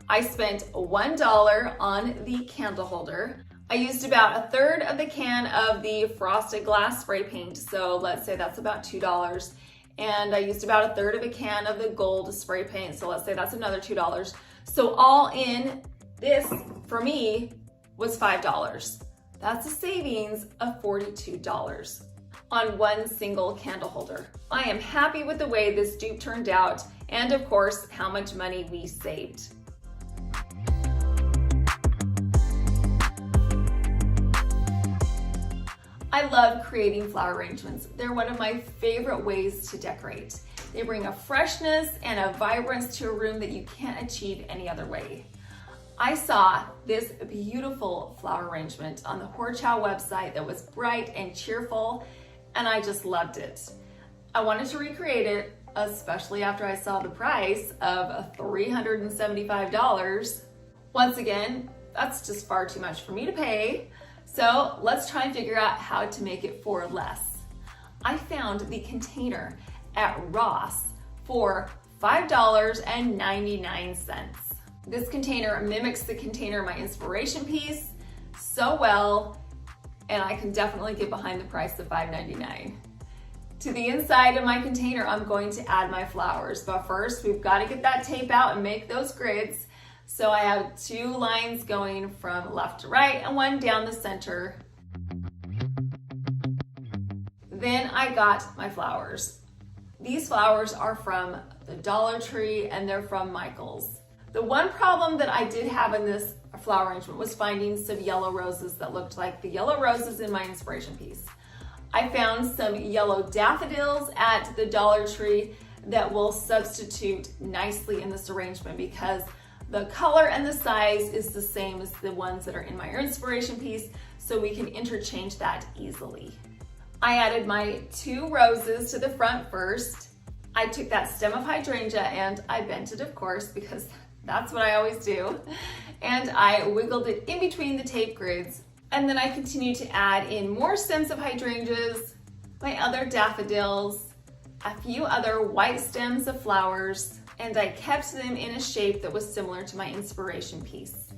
I spent $1 on the candle holder. I used about 1/3 of the can of the frosted glass spray paint, so let's say that's about $2. And I used about 1/3 of a can of the gold spray paint, so let's say that's another $2. So all in, this, for me, was $5. That's a savings of $42 on one single candle holder. I am happy with the way this dupe turned out, and of course, how much money we saved. I love creating flower arrangements. They're one of my favorite ways to decorate. They bring a freshness and a vibrance to a room that you can't achieve any other way. I saw this beautiful flower arrangement on the Horchow website that was bright and cheerful, and I just loved it. I wanted to recreate it, especially after I saw the price of $375. Once again, that's just far too much for me to pay. So let's try and figure out how to make it for less. I found the container at Ross for $5.99. This container mimics the container of my inspiration piece so well, and I can definitely get behind the price of $5.99. To the inside of my container, I'm going to add my flowers, but first we've got to get that tape out and make those grids. So I have 2 lines going from left to right and 1 down the center. Then I got my flowers. These flowers are from the Dollar Tree and they're from Michael's. The one problem that I did have in this flower arrangement was finding some yellow roses that looked like the yellow roses in my inspiration piece. I found some yellow daffodils at the Dollar Tree that will substitute nicely in this arrangement because the color and the size is the same as the ones that are in my inspiration piece, so we can interchange that easily. I added my 2 roses to the front first. I took that stem of hydrangea and I bent it, of course, because that's what I always do. And I wiggled it in between the tape grids. And then I continued to add in more stems of hydrangeas, my other daffodils, a few other white stems of flowers, and I kept them in a shape that was similar to my inspiration piece.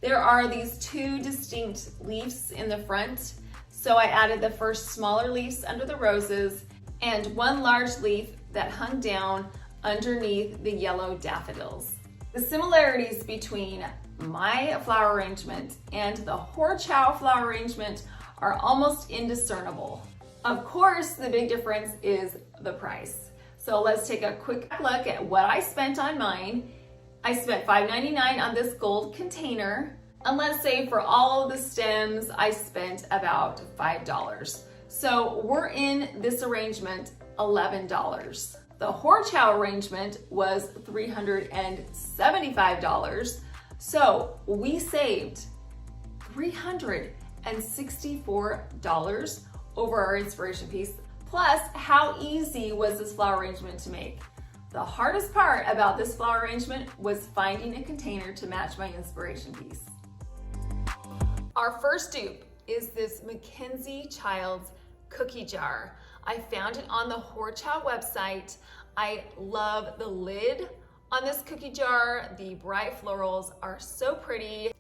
There are these 2 distinct leaves in the front, so I added the first smaller leaves under the roses and 1 large leaf that hung down underneath the yellow daffodils. The similarities between my flower arrangement and the Horchow flower arrangement are almost indiscernible. Of course, the big difference is the price. So let's take a quick look at what I spent on mine. I spent $5.99 on this gold container, and let's say for all of the stems, I spent about $5. So we're in this arrangement $11. The Horchow arrangement was $375. So we saved $364 over our inspiration piece. Plus, how easy was this flower arrangement to make? The hardest part about this flower arrangement was finding a container to match my inspiration piece. Our first dupe is this Mackenzie Childs cookie jar. I found it on the Horchow website. I love the lid on this cookie jar. The bright florals are so pretty.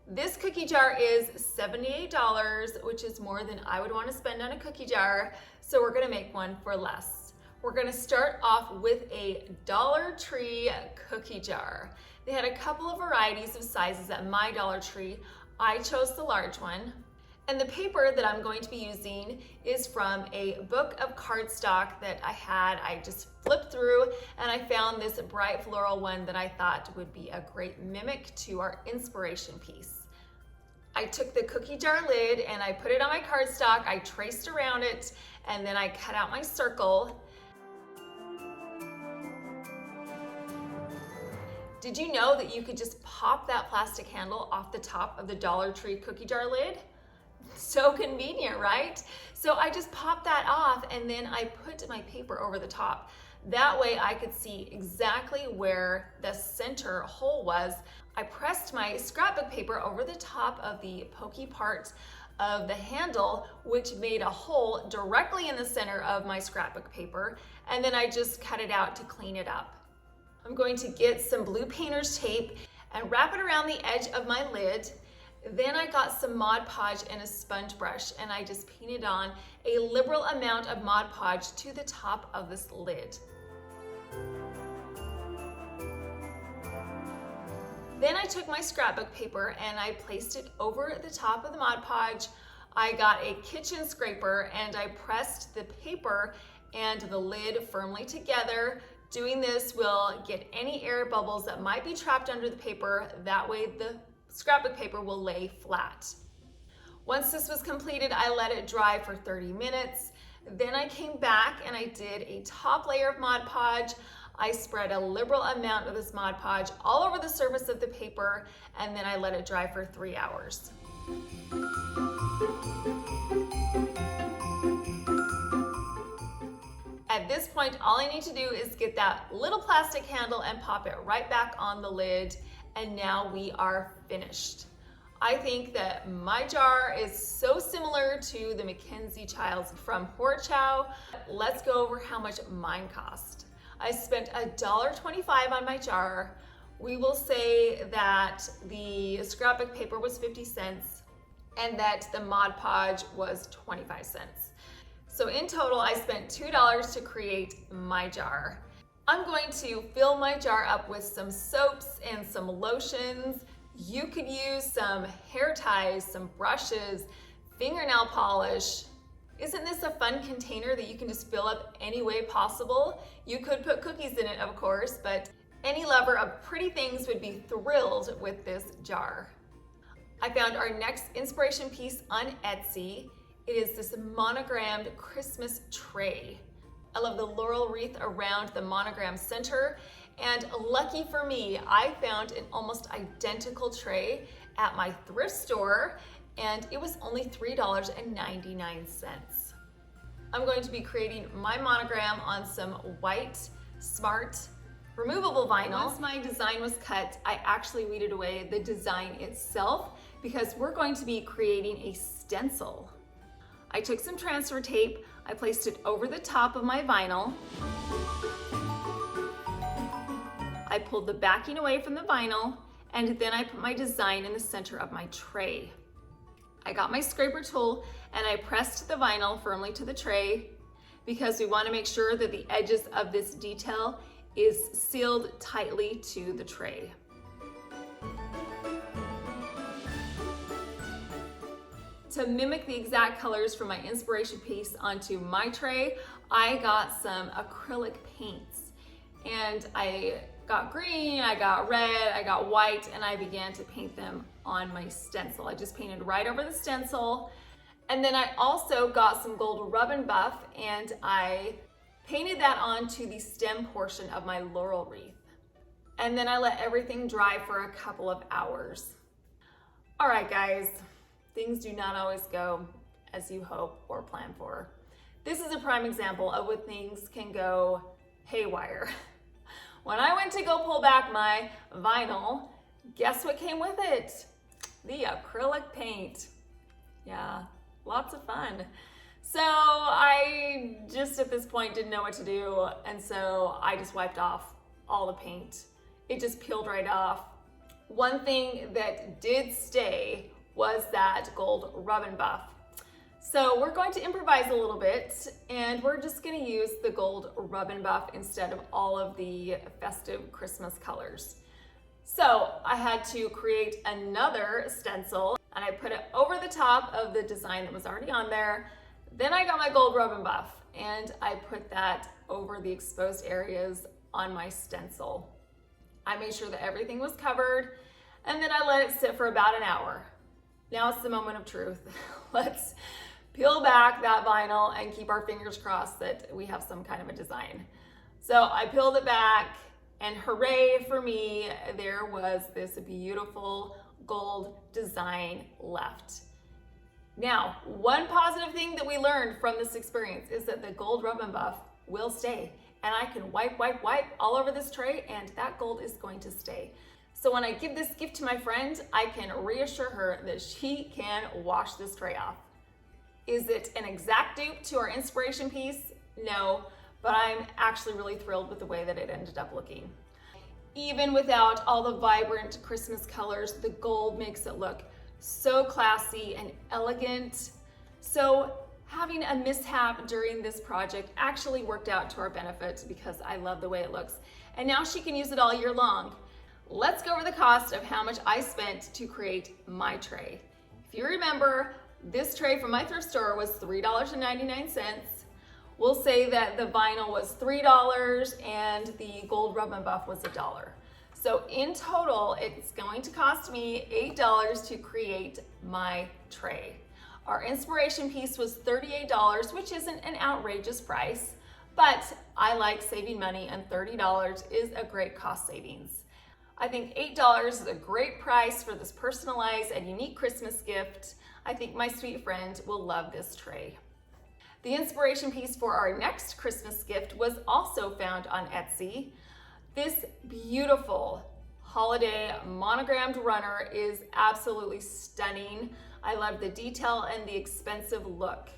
This cookie jar is $78, which is more than I would want to spend on a cookie jar, so we're gonna make one for less. We're gonna start off with a Dollar Tree cookie jar. They had a couple of varieties of sizes at my Dollar Tree. I chose the large one. And the paper that I'm going to be using is from a book of cardstock that I had. I just flipped through and I found this bright floral one that I thought would be a great mimic to our inspiration piece. I took the cookie jar lid and I put it on my cardstock. I traced around it and then I cut out my circle. Did you know that you could just pop that plastic handle off the top of the Dollar Tree cookie jar lid? So convenient, right? So I just popped that off and then I put my paper over the top. That way I could see exactly where the center hole was. I pressed my scrapbook paper over the top of the pokey part of the handle, which made a hole directly in the center of my scrapbook paper, and then I just cut it out to clean it up. I'm going to get some blue painter's tape and wrap it around the edge of my lid. Then I got some Mod Podge and a sponge brush and I just painted on a liberal amount of Mod Podge to the top of this lid. Then I took my scrapbook paper and I placed it over the top of the Mod Podge. I got a kitchen scraper and I pressed the paper and the lid firmly together. Doing this will get any air bubbles that might be trapped under the paper. That way the scrapbook paper will lay flat. Once this was completed, I let it dry for 30 minutes. Then I came back and I did a top layer of Mod Podge. I spread a liberal amount of this Mod Podge all over the surface of the paper, and then I let it dry for 3 hours. At this point, all I need to do is get that little plastic handle and pop it right back on the lid, and now we are finished. I think that my jar is so similar to the Mackenzie Childs from Horchow. Let's go over how much mine cost. I spent $1.25 on my jar. We will say that the scrapbook paper was 50 cents and that the Mod Podge was 25 cents. So in total, I spent $2 to create my jar. I'm going to fill my jar up with some soaps and some lotions. You could use some hair ties, some brushes, fingernail polish. Isn't this a fun container that you can just fill up any way possible? You could put cookies in it, of course, but any lover of pretty things would be thrilled with this jar. I found our next inspiration piece on Etsy. It is this monogrammed Christmas tray. I love the laurel wreath around the monogram center, and lucky for me, I found an almost identical tray at my thrift store, and it was only $3.99. I'm going to be creating my monogram on some white, smart, removable vinyl. Once my design was cut, I actually weeded away the design itself because we're going to be creating a stencil. I took some transfer tape, I placed it over the top of my vinyl. I pulled the backing away from the vinyl, and then I put my design in the center of my tray. I got my scraper tool and I pressed the vinyl firmly to the tray because we want to make sure that the edges of this detail is sealed tightly to the tray. To mimic the exact colors from my inspiration piece onto my tray, I got some acrylic paints. And I got green, I got red, I got white, and I began to paint them on my stencil. I just painted right over the stencil. And then I also got some gold rub and buff, and I painted that onto the stem portion of my laurel wreath. And then I let everything dry for a couple of hours. All right, guys. Things do not always go as you hope or plan for. This is a prime example of when things can go haywire. When I went to go pull back my vinyl, guess what came with it? The acrylic paint. Yeah, lots of fun. So I just at this point didn't know what to do, and so I just wiped off all the paint. It just peeled right off. One thing that did stay was that gold rub and buff. So we're going to improvise a little bit, and we're just gonna use the gold rub and buff instead of all of the festive Christmas colors. So I had to create another stencil, and I put it over the top of the design that was already on there. Then I got my gold rub and buff, and I put that over the exposed areas on my stencil. I made sure that everything was covered, and then I let it sit for about an hour. Now it's the moment of truth. Let's peel back that vinyl and keep our fingers crossed that we have some kind of a design. So I peeled it back, and hooray for me, there was this beautiful gold design left. Now, one positive thing that we learned from this experience is that the gold rub and buff will stay, and I can wipe all over this tray, and that gold is going to stay. So when I give this gift to my friend, I can reassure her that she can wash this tray off. Is it an exact dupe to our inspiration piece? No, but I'm actually really thrilled with the way that it ended up looking. Even without all the vibrant Christmas colors, the gold makes it look so classy and elegant. So having a mishap during this project actually worked out to our benefit because I love the way it looks. And now she can use it all year long. Let's go over the cost of how much I spent to create my tray. If you remember, this tray from my thrift store was $3.99. We'll say that the vinyl was $3 and the gold rub and buff was $1. So in total, it's going to cost me $8 to create my tray. Our inspiration piece was $38, which isn't an outrageous price, but I like saving money and $30 is a great cost savings. I think $8 is a great price for this personalized and unique Christmas gift. I think my sweet friend will love this tray. The inspiration piece for our next Christmas gift was also found on Etsy. This beautiful holiday monogrammed runner is absolutely stunning. I love the detail and the expensive look.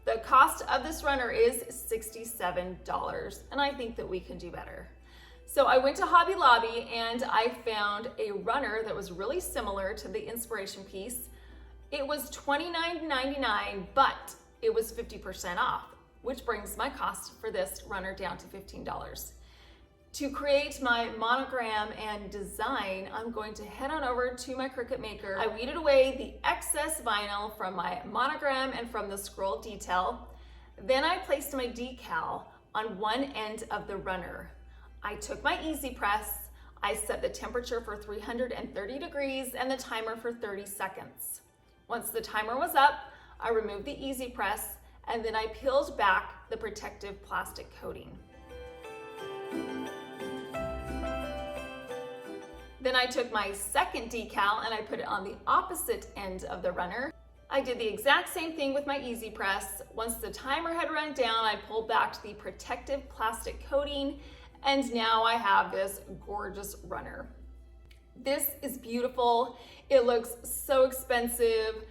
The cost of this runner is $67, and I think that we can do better. So I went to Hobby Lobby and I found a runner that was really similar to the inspiration piece. It was $29.99, but it was 50% off, which brings my cost for this runner down to $15. To create my monogram and design, I'm going to head on over to my Cricut Maker. I weeded away the excess vinyl from my monogram and from the scroll detail. Then I placed my decal on one end of the runner. I took my Easy Press, I set the temperature for 330 degrees and the timer for 30 seconds. Once the timer was up, I removed the Easy Press and then I peeled back the protective plastic coating. Then I took my second decal and I put it on the opposite end of the runner. I did the exact same thing with my Easy Press. Once the timer had run down, I pulled back the protective plastic coating, and now I have this gorgeous runner. This is beautiful. It looks so expensive.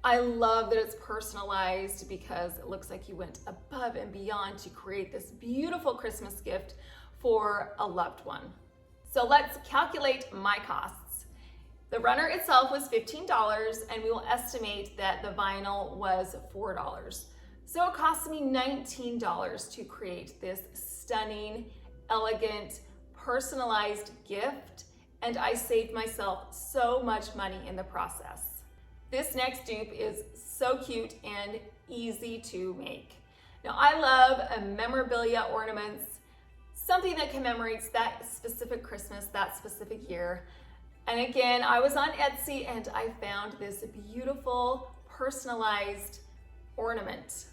I love that it's personalized because it looks like you went above and beyond to create this beautiful Christmas gift for a loved one. So let's calculate my costs. The runner itself was $15, and we will estimate that the vinyl was $4. So it cost me $19 to create this stunning, elegant, personalized gift, and I saved myself so much money in the process. This next dupe is so cute and easy to make. Now I love memorabilia ornaments, something that commemorates that specific Christmas, that specific year. And again, I was on Etsy and I found this beautiful personalized ornament.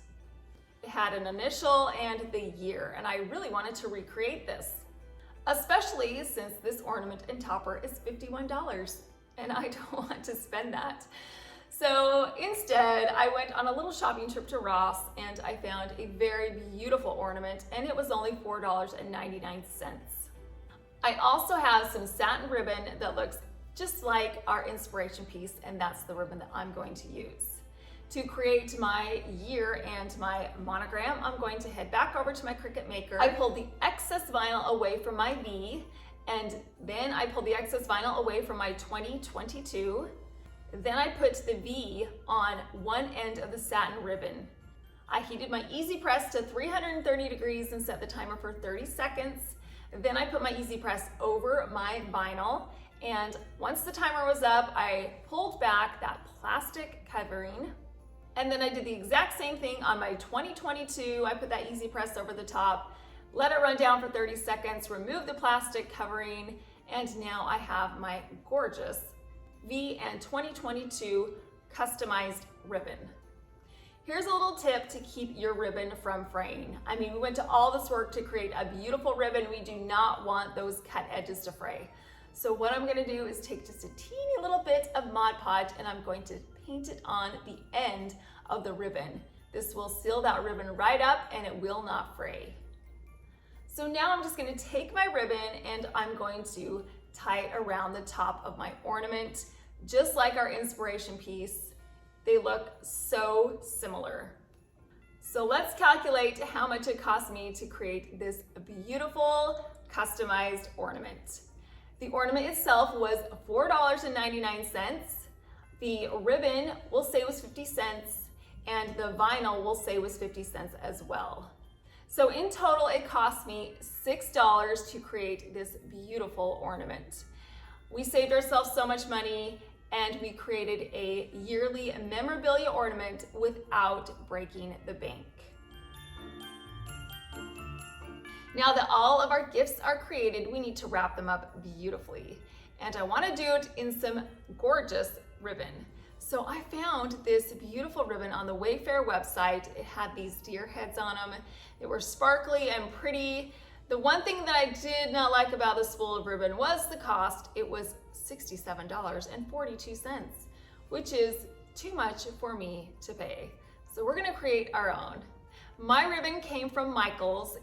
It had an initial and the year, and I really wanted to recreate this, especially since this ornament and topper is $51 and I don't want to spend that. So instead, I went on a little shopping trip to Ross and I found a very beautiful ornament, and it was only $4.99. I also have some satin ribbon that looks just like our inspiration piece, and that's the ribbon that I'm going to use. To create my year and my monogram, I'm going to head back over to my Cricut Maker. I pulled the excess vinyl away from my V, and then I pulled the excess vinyl away from my 2022. Then I put the V on one end of the satin ribbon. I heated my Easy Press to 330 degrees and set the timer for 30 seconds. Then I put my Easy Press over my vinyl, and once the timer was up, I pulled back that plastic covering, and then I did the exact same thing on my 2022. I put that Easy Press over the top, let it run down for 30 seconds, remove the plastic covering, and now I have my gorgeous V and 2022 customized ribbon. Here's a little tip to keep your ribbon from fraying. I mean, we went to all this work to create a beautiful ribbon. We do not want those cut edges to fray. So what I'm gonna do is take just a teeny little bit of Mod Podge and I'm going to paint it on the end of the ribbon. This will seal that ribbon right up and it will not fray. So now I'm just gonna take my ribbon and I'm going to tie it around the top of my ornament, just like our inspiration piece. They look so similar. So let's calculate how much it cost me to create this beautiful customized ornament. The ornament itself was $4.99. The ribbon we'll say was 50 cents, and the vinyl we'll say was 50 cents as well. So in total, it cost me $6 to create this beautiful ornament. We saved ourselves so much money, and we created a yearly memorabilia ornament without breaking the bank. Now that all of our gifts are created, we need to wrap them up beautifully. And I want to do it in some gorgeous ribbon. So I found this beautiful ribbon on the Wayfair website. It had these deer heads on them. They were sparkly and pretty. The one thing that I did not like about this spool of ribbon was the cost. It was $67.42, which is too much for me to pay. So we're gonna create our own. My ribbon came from Michael's.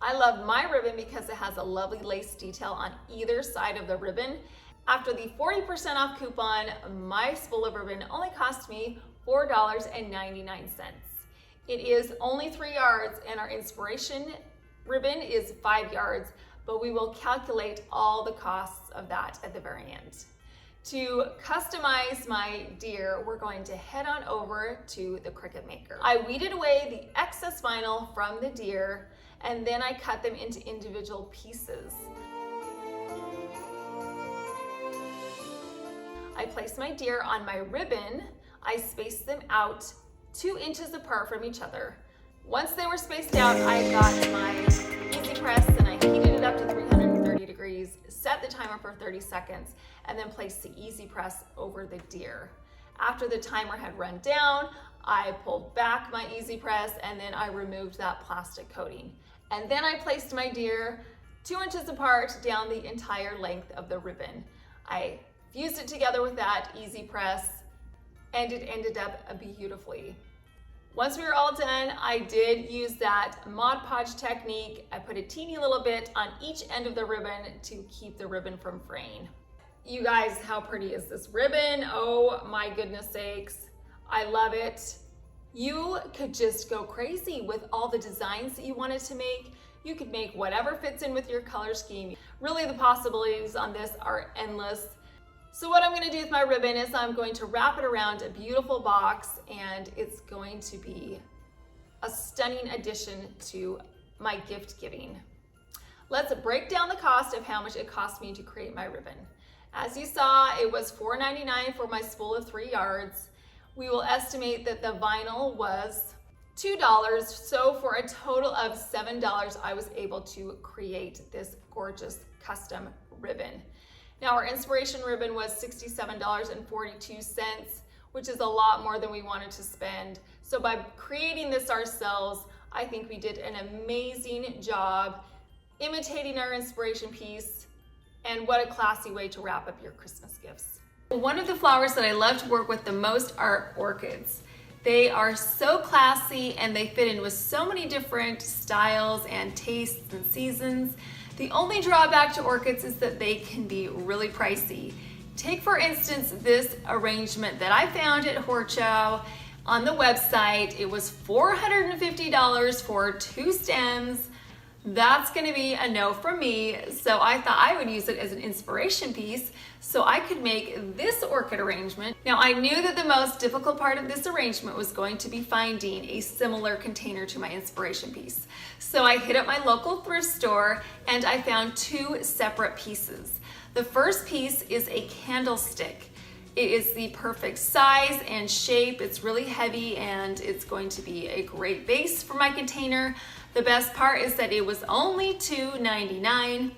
I love my ribbon because it has a lovely lace detail on either side of the ribbon. After the 40% off coupon, my spool of ribbon only cost me $4.99. It is only 3 yards and our inspiration ribbon is 5 yards, but we will calculate all the costs of that at the very end. To customize my deer, we're going to head on over to the Cricut Maker. I weeded away the excess vinyl from the deer and then I cut them into individual pieces. I placed my deer on my ribbon. I spaced them out 2 inches apart from each other. Once they were spaced out, I got my Easy Press and I heated it up to 330 degrees, set the timer for 30 seconds, and then placed the Easy Press over the deer. After the timer had run down, I pulled back my Easy Press and then I removed that plastic coating. And then I placed my deer 2 inches apart down the entire length of the ribbon. I fused it together with that Easy Press and it ended up beautifully. Once we were all done, I did use that Mod Podge technique. I put a teeny little bit on each end of the ribbon to keep the ribbon from fraying. You guys, how pretty is this ribbon? Oh my goodness sakes. I love it. You could just go crazy with all the designs that you wanted to make. You could make whatever fits in with your color scheme. Really, the possibilities on this are endless. So what I'm going to do with my ribbon is I'm going to wrap it around a beautiful box and it's going to be a stunning addition to my gift giving. Let's break down the cost of how much it cost me to create my ribbon. As you saw, it was $4.99 for my spool of 3 yards. We will estimate that the vinyl was $2, so for a total of $7, I was able to create this gorgeous custom ribbon. Now our inspiration ribbon was $67.42, which is a lot more than we wanted to spend. So by creating this ourselves, I think we did an amazing job imitating our inspiration piece, and what a classy way to wrap up your Christmas gifts. One of the flowers that I love to work with the most are orchids. They are so classy and they fit in with so many different styles and tastes and seasons. The only drawback to orchids is that they can be really pricey. Take for instance this arrangement that I found at Horchow on the website. It was $450 for 2 stems. That's gonna be a no from me. So I thought I would use it as an inspiration piece so I could make this orchid arrangement. Now I knew that the most difficult part of this arrangement was going to be finding a similar container to my inspiration piece. So I hit up my local thrift store and I found 2 separate pieces. The first piece is a candlestick. It is the perfect size and shape. It's really heavy and it's going to be a great base for my container. The best part is that it was only $2.99.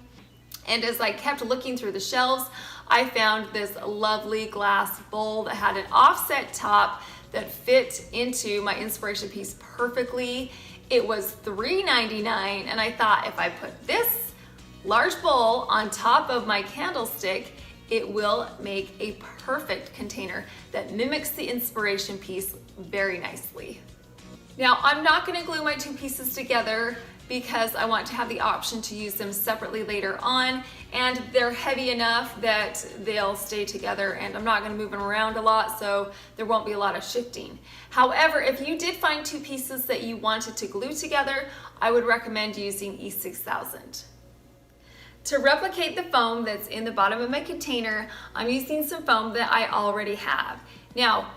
And as I kept looking through the shelves, I found this lovely glass bowl that had an offset top that fit into my inspiration piece perfectly. It was $3.99, and I thought if I put this large bowl on top of my candlestick, it will make a perfect container that mimics the inspiration piece very nicely. Now, I'm not going to glue my 2 pieces together because I want to have the option to use them separately later on, and they're heavy enough that they'll stay together and I'm not going to move them around a lot, so there won't be a lot of shifting. However, if you did find 2 pieces that you wanted to glue together, I would recommend using E6000. To replicate the foam that's in the bottom of my container, I'm using some foam that I already have. Now,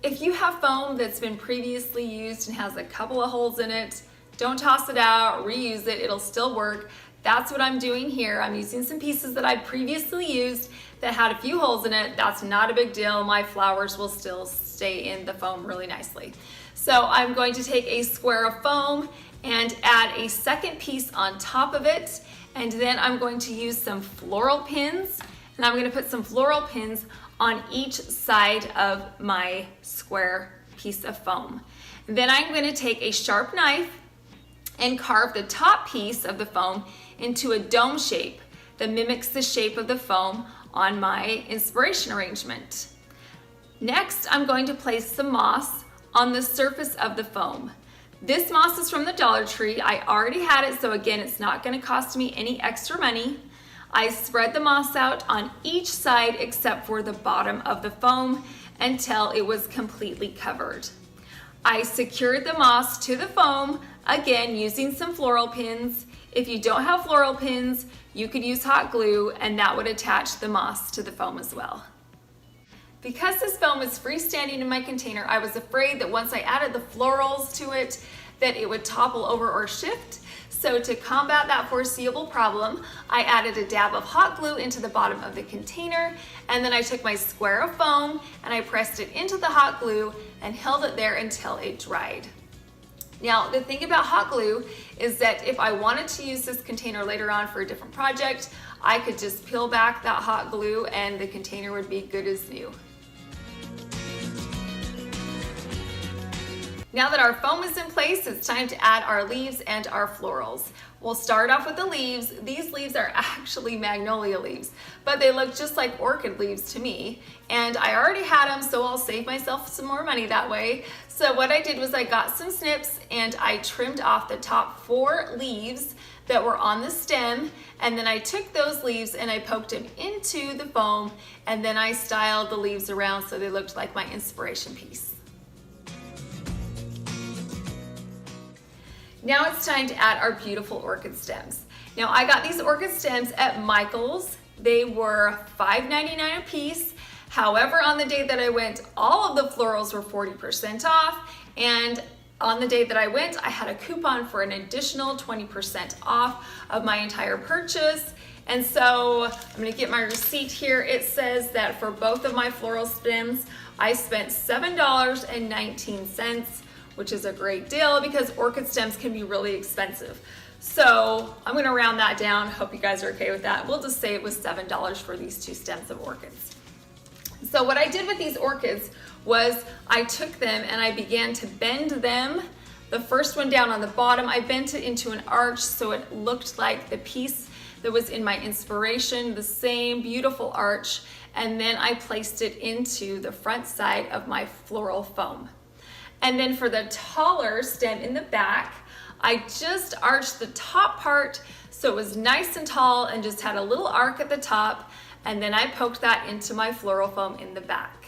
if you have foam that's been previously used and has a couple of holes in it, don't toss it out, reuse it, it'll still work. That's what I'm doing here. I'm using some pieces that I previously used that had a few holes in it. That's not a big deal. My flowers will still stay in the foam really nicely. So I'm going to take a square of foam and add a second piece on top of it. And then I'm going to use some floral pins, and I'm going to put some floral pins on each side of my square piece of foam. Then I'm going to take a sharp knife and carve the top piece of the foam into a dome shape that mimics the shape of the foam on my inspiration arrangement. Next, I'm going to place some moss on the surface of the foam. This moss is from the Dollar Tree. I already had it, so again, it's not going to cost me any extra money. I spread the moss out on each side except for the bottom of the foam until it was completely covered. I secured the moss to the foam, again using some floral pins. If you don't have floral pins, you could use hot glue and that would attach the moss to the foam as well. Because this foam was freestanding in my container, I was afraid that once I added the florals to it, that it would topple over or shift. So to combat that foreseeable problem, I added a dab of hot glue into the bottom of the container, and then I took my square of foam and I pressed it into the hot glue and held it there until it dried. Now, the thing about hot glue is that if I wanted to use this container later on for a different project, I could just peel back that hot glue and the container would be good as new. Now that our foam is in place, it's time to add our leaves and our florals. We'll start off with the leaves. These leaves are actually magnolia leaves, but they look just like orchid leaves to me. And I already had them, so I'll save myself some more money that way. So what I did was I got some snips and I trimmed off the top 4 leaves that were on the stem, and then I took those leaves and I poked them into the foam, and then I styled the leaves around so they looked like my inspiration piece. Now it's time to add our beautiful orchid stems. Now I got these orchid stems at Michael's. They were $5.99 a piece. However, on the day that I went, all of the florals were 40% off, and on the day that I went, I had a coupon for an additional 20% off of my entire purchase. And so I'm gonna get my receipt here. It says that for both of my floral stems, I spent $7.19, which is a great deal because orchid stems can be really expensive. So I'm gonna round that down. Hope you guys are okay with that. We'll just say it was $7 for these 2 stems of orchids. So what I did with these orchids was I took them and I began to bend them. The first one down on the bottom, I bent it into an arch so it looked like the piece that was in my inspiration, the same beautiful arch, and then I placed it into the front side of my floral foam. And then for the taller stem in the back, I just arched the top part so it was nice and tall and just had a little arc at the top, and then I poked that into my floral foam in the back.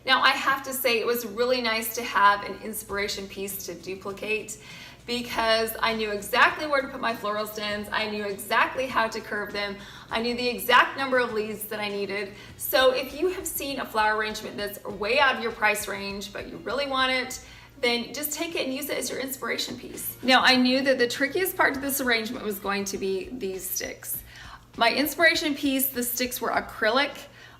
Now I have to say it was really nice to have an inspiration piece to duplicate because I knew exactly where to put my floral stems, I knew exactly how to curve them, I knew the exact number of leaves that I needed. So if you have seen a flower arrangement that's way out of your price range, but you really want it, then just take it and use it as your inspiration piece. Now I knew that the trickiest part to this arrangement was going to be these sticks. My inspiration piece, the sticks were acrylic.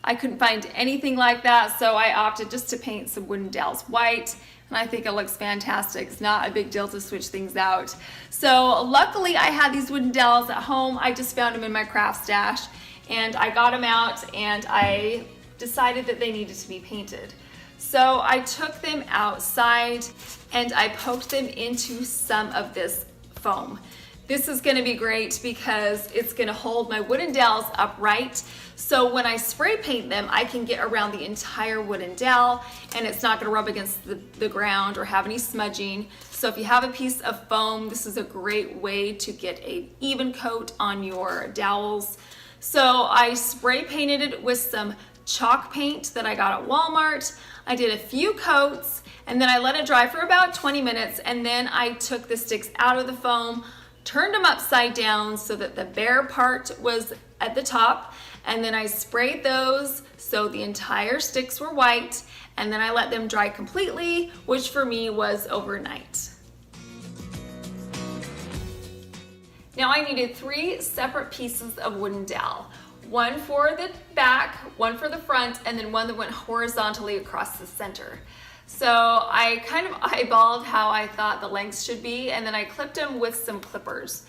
I couldn't find anything like that, so I opted just to paint some wooden dowels white, and I think it looks fantastic. It's not a big deal to switch things out. So luckily I had these wooden dowels at home. I just found them in my craft stash, and I got them out and I decided that they needed to be painted. So I took them outside and I poked them into some of this foam. This is gonna be great because it's gonna hold my wooden dowels upright. So when I spray paint them, I can get around the entire wooden dowel and it's not gonna rub against the ground or have any smudging. So if you have a piece of foam, this is a great way to get an even coat on your dowels. So I spray painted it with some chalk paint that I got at Walmart. I did a few coats and then I let it dry for about 20 minutes, and then I took the sticks out of the foam, turned them upside down so that the bare part was at the top, and then I sprayed those so the entire sticks were white, and then I let them dry completely, which for me was overnight. Now I needed 3 separate pieces of wooden dowel. One for the back, one for the front, and then one that went horizontally across the center. So I kind of eyeballed how I thought the lengths should be, and then I clipped them with some clippers.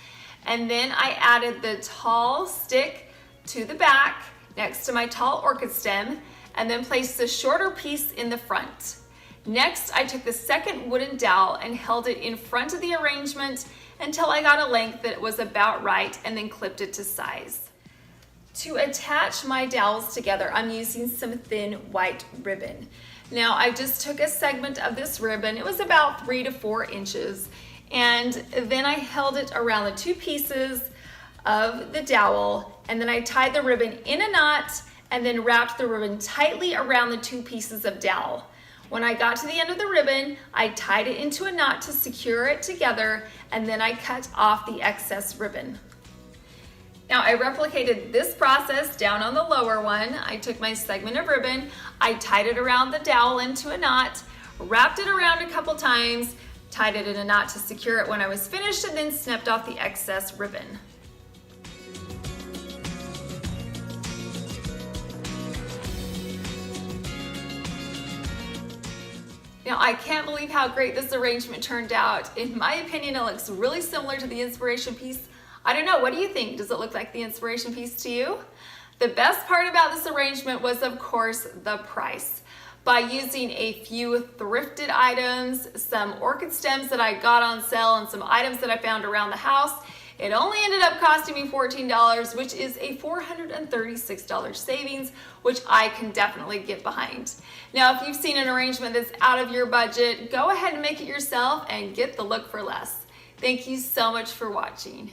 And then I added the tall stick to the back next to my tall orchid stem, and then placed the shorter piece in the front. Next, I took the second wooden dowel and held it in front of the arrangement until I got a length that was about right, and then clipped it to size. To attach my dowels together, I'm using some thin white ribbon. Now, I just took a segment of this ribbon, it was about 3 to 4 inches, and then I held it around the 2 pieces of the dowel, and then I tied the ribbon in a knot and then wrapped the ribbon tightly around the 2 pieces of dowel. When I got to the end of the ribbon, I tied it into a knot to secure it together, and then I cut off the excess ribbon. Now, I replicated this process down on the lower one. I took my segment of ribbon, I tied it around the dowel into a knot, wrapped it around a couple times, tied it in a knot to secure it when I was finished, and then snipped off the excess ribbon. Now, I can't believe how great this arrangement turned out. In my opinion, it looks really similar to the inspiration piece. I don't know, what do you think? Does it look like the inspiration piece to you? The best part about this arrangement was, of course, the price. By using a few thrifted items, some orchid stems that I got on sale, and some items that I found around the house, it only ended up costing me $14, which is a $436 savings, which I can definitely get behind. Now, if you've seen an arrangement that's out of your budget, go ahead and make it yourself and get the look for less. Thank you so much for watching.